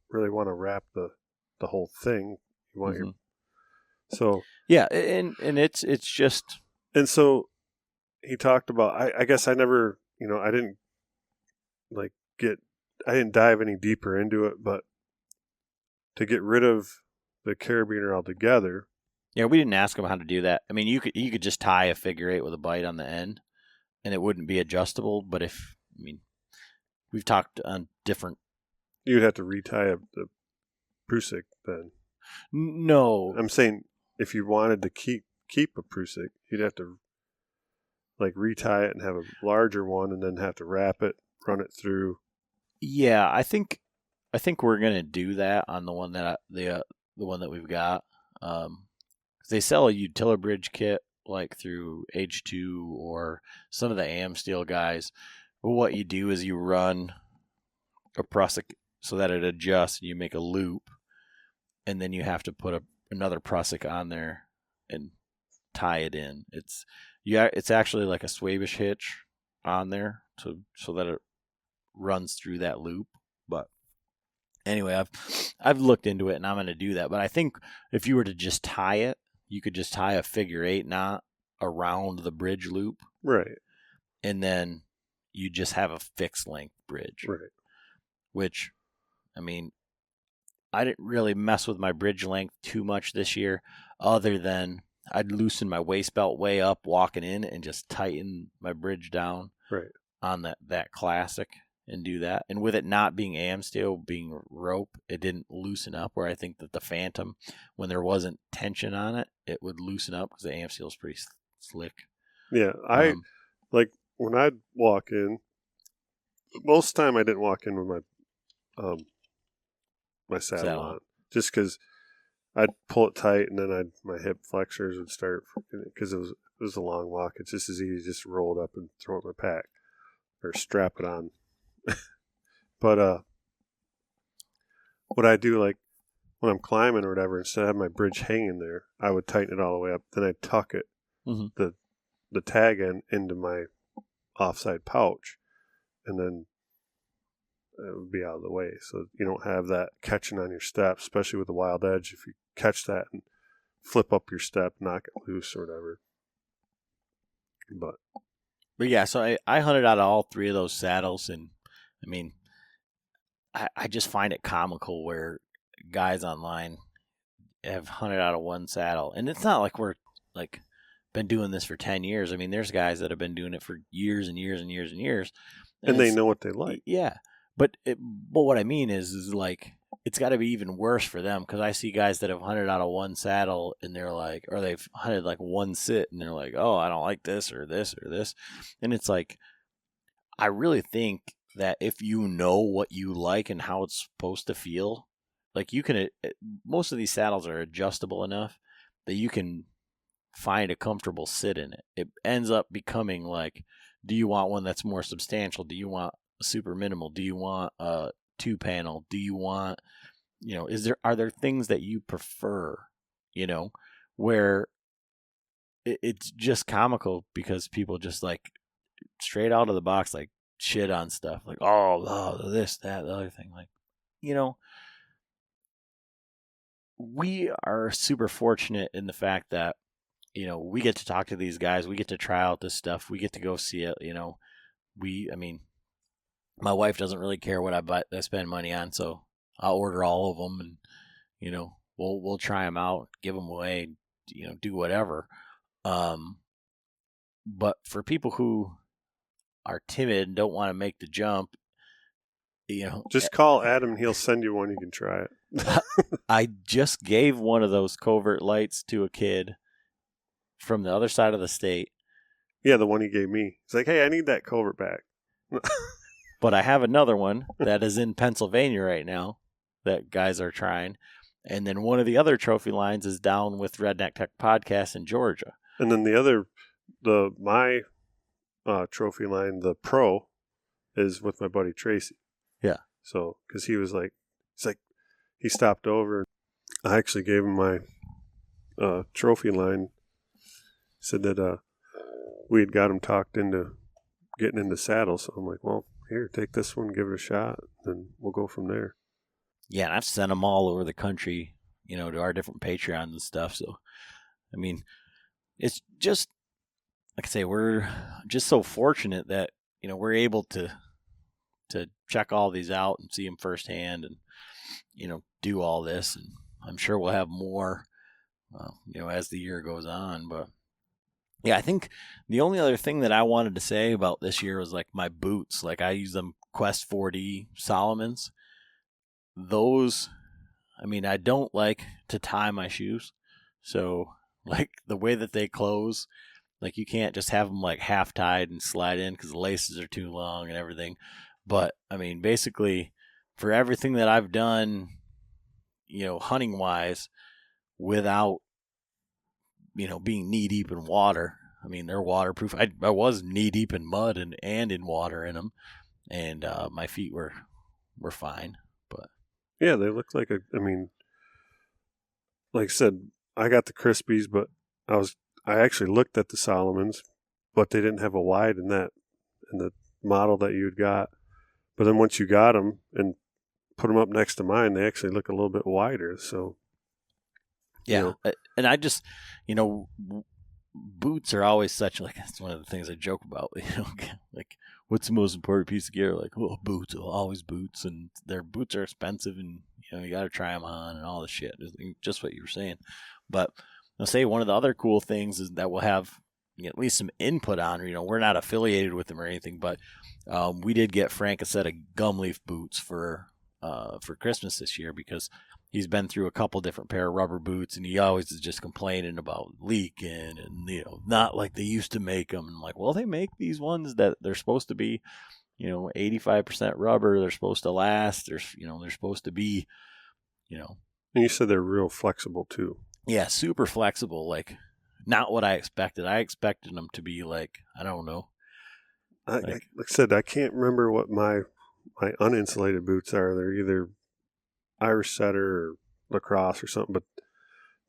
really want to wrap the whole thing. You want your yeah, and it's just, and so he talked about. I guess I never, I didn't I didn't dive any deeper into it, but to get rid of the carabiner altogether. Yeah, we didn't ask him how to do that. I mean, you could just tie a figure 8 with a bite on the end, and it wouldn't be adjustable. But we've talked on different. You'd have to retie the Prusik then. No, I'm saying if you wanted to keep a Prusik, you'd have to retie it and have a larger one, and then have to wrap it, run it through. Yeah, I think we're gonna do that on the one that the one that we've got. They sell a Utilibridge kit through H2 or some of the Amsteel guys. But what you do is you run a Prusik so that it adjusts, and you make a loop, and then you have to put another Prusik on there and tie it in. It's actually like a Swabish hitch on there so that it runs through that loop. But anyway, I've looked into it, and I'm going to do that. But I think if you were to just tie it, you could just tie a figure 8 knot around the bridge loop. Right. And then you just have a fixed length bridge. Right. Which, I mean, I didn't really mess with my bridge length too much this year, other than I'd loosen my waist belt way up walking in and just tighten my bridge down on that Classic and do that. And with it not being Amsteel, being rope, it didn't loosen up, where I think that the Phantom, when there wasn't tension on it, it would loosen up because the Amsteel is pretty slick. Yeah, I when I'd walk in, most of the time I didn't walk in with my my saddle on, just because I'd pull it tight, and then my hip flexors would start, because it was a long walk. It's just as easy to just roll it up and throw it in my pack or strap it on. But what I do, when I'm climbing or whatever, instead of having my bridge hanging there, I would tighten it all the way up. Then I'd tuck it, the tag into my offside pouch, and then it would be out of the way. So you don't have that catching on your step, especially with the Wild Edge. If you catch that and flip up your step, knock it loose or whatever. But yeah, so I hunted out of all 3 of those saddles, and I mean, I just find it comical where guys online have hunted out of one saddle, and it's not like we're been doing this for 10 years. I mean, there's guys that have been doing it for years and years and years and years, and they know what they like. Yeah, but what I mean is it's got to be even worse for them, because I see guys that have hunted out of one saddle, and they're or they've hunted one sit, and they're like, oh, I don't like this or this or this, and it's I really think that if you know what you like and how it's supposed to feel, you can, most of these saddles are adjustable enough that you can find a comfortable sit in it. It ends up becoming do you want one that's more substantial? Do you want a super minimal? Do you want a 2-panel? Do you want, are there things that you prefer, where it's just comical because people just straight out of the box, shit on stuff oh, this, that, the other thing. We are super fortunate in the fact that we get to talk to these guys. We get to try out this stuff. We get to go see it. My wife doesn't really care what I spend money on, so I'll order all of them, and we'll try them out, give them away, do whatever. But for people who are timid and don't want to make the jump, just call Adam and he'll send you one. You can try it. I just gave one of those covert lights to a kid from the other side of the state. Yeah, the one he gave me. He's like, hey, I need that covert back. But I have another one that is in Pennsylvania right now that guys are trying. And then one of the other trophy lines is down with Redneck Tech Podcast in Georgia. And then my trophy line, the Pro, is with my buddy Tracy. Yeah. So, because he stopped over. I actually gave him my trophy line. Said that we had got him talked into getting into saddle. So I'm like, well, here, take this one, give it a shot, and we'll go from there. Yeah, and I've sent them all over the country, to our different Patreons and stuff. So, it's just, like I say, we're just so fortunate that, we're able to check all these out and see them firsthand and, do all this. And I'm sure we'll have more, as the year goes on. But, yeah, I think the only other thing that I wanted to say about this year was, like, my boots. Like, I use them Quest 4D Solomons. Those, I don't like to tie my shoes. So, like, the way that they close, like, you can't just have them, like, half tied and slide in because the laces are too long and everything. But, basically, for everything that I've done, hunting-wise, without, being knee-deep in water, they're waterproof. I was knee-deep in mud and in water in them, and my feet were fine. But yeah, they look like like I said, I got the Crispies, but I actually looked at the Solomons, but they didn't have a wide in the model that you'd got. But then once you got them and put them up next to mine, they actually look a little bit wider. So yeah, and I just, boots are always such, like, it's one of the things I joke about, like, what's the most important piece of gear? Like, boots, always boots, and their boots are expensive, and, you got to try them on and all the shit, just what you were saying. But I'll say one of the other cool things is that we'll have at least some input on, we're not affiliated with them or anything, but we did get Frank a set of Gumleaf boots for Christmas this year because he's been through a couple different pair of rubber boots, and he always is just complaining about leaking and, not like they used to make them. And I'm like, well, they make these ones that they're supposed to be, 85% rubber. They're supposed to last. They're supposed to be, And you said they're real flexible too. Yeah, super flexible. Like, not what I expected. I expected them to be like, I don't know. Like I said, I can't remember what my uninsulated boots are. They're either Irish Setter or Lacrosse or something, but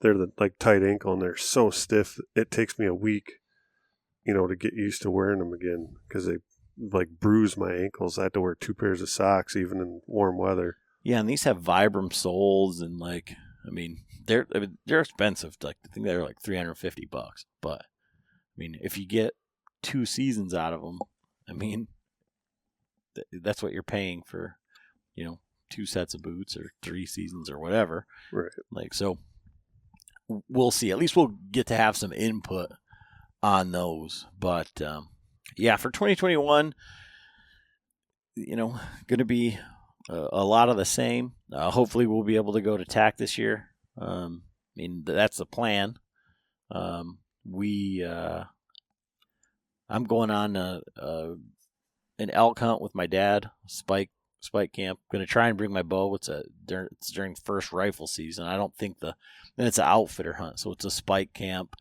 they're like tight ankle, and they're so stiff. It takes me a week, to get used to wearing them again because they like bruise my ankles. I had to wear 2 pairs of socks even in warm weather. Yeah, and these have Vibram soles, and like, they're expensive. Like, I think they're like $350, but if you get 2 seasons out of them, that's what you're paying for, 2 sets of boots or 3 seasons or whatever. Right. Like, so we'll see. At least we'll get to have some input on those. But yeah, for 2021, going to be a lot of the same. Hopefully we'll be able to go to TAC this year. That's the plan. I'm going on an elk hunt with my dad, spike camp. Going to try and bring my bow. It's during first rifle season. I don't think then it's an outfitter hunt, so it's a spike camp.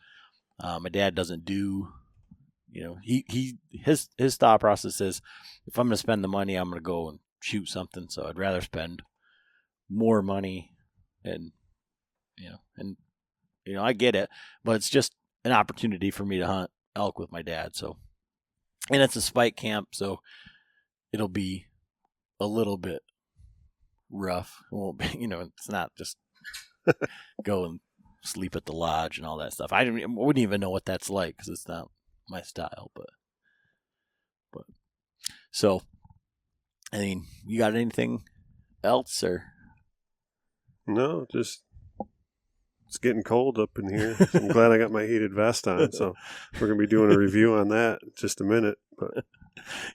My dad doesn't do, his thought process is, if I'm going to spend the money, I'm going to go and shoot something. So I'd rather spend more money and I get it, but it's just an opportunity for me to hunt elk with my dad. So, and it's a spike camp, so it'll be a little bit rough. It won't be, it's not just go and sleep at the lodge and all that stuff. I wouldn't even know what that's like because it's not my style. But so, I mean, you got anything else or? No, just it's getting cold up in here. So I'm glad I got my heated vest on. So we're gonna be doing a review on that in just a minute. But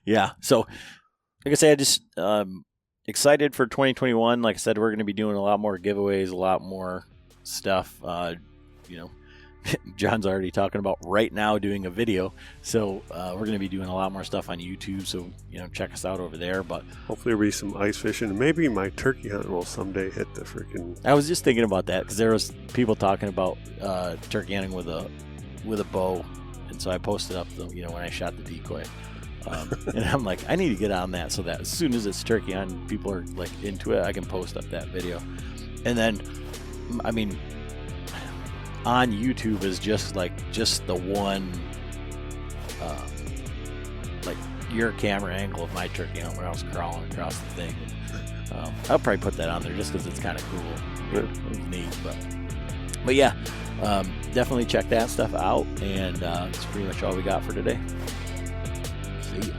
yeah, so like I say, I just excited for 2021. Like I said, we're gonna be doing a lot more giveaways, a lot more stuff. You know, John's already talking about right now doing a video, so we're going to be doing a lot more stuff on YouTube, so check us out over there. But hopefully there'll be some ice fishing. Maybe my turkey hunt will someday hit the freaking... I was just thinking about that because there was people talking about turkey hunting with a bow, and so I posted up when I shot the decoy, and I'm like, I need to get on that so that as soon as it's turkey hunting, people are like into it, I can post up that video. And then, I mean, on YouTube is just the one, like your camera angle of my turkey hunt where I was crawling across the thing. I'll probably put that on there just because it's kind of cool. It was neat, but yeah, definitely check that stuff out. And that's pretty much all we got for today. See ya.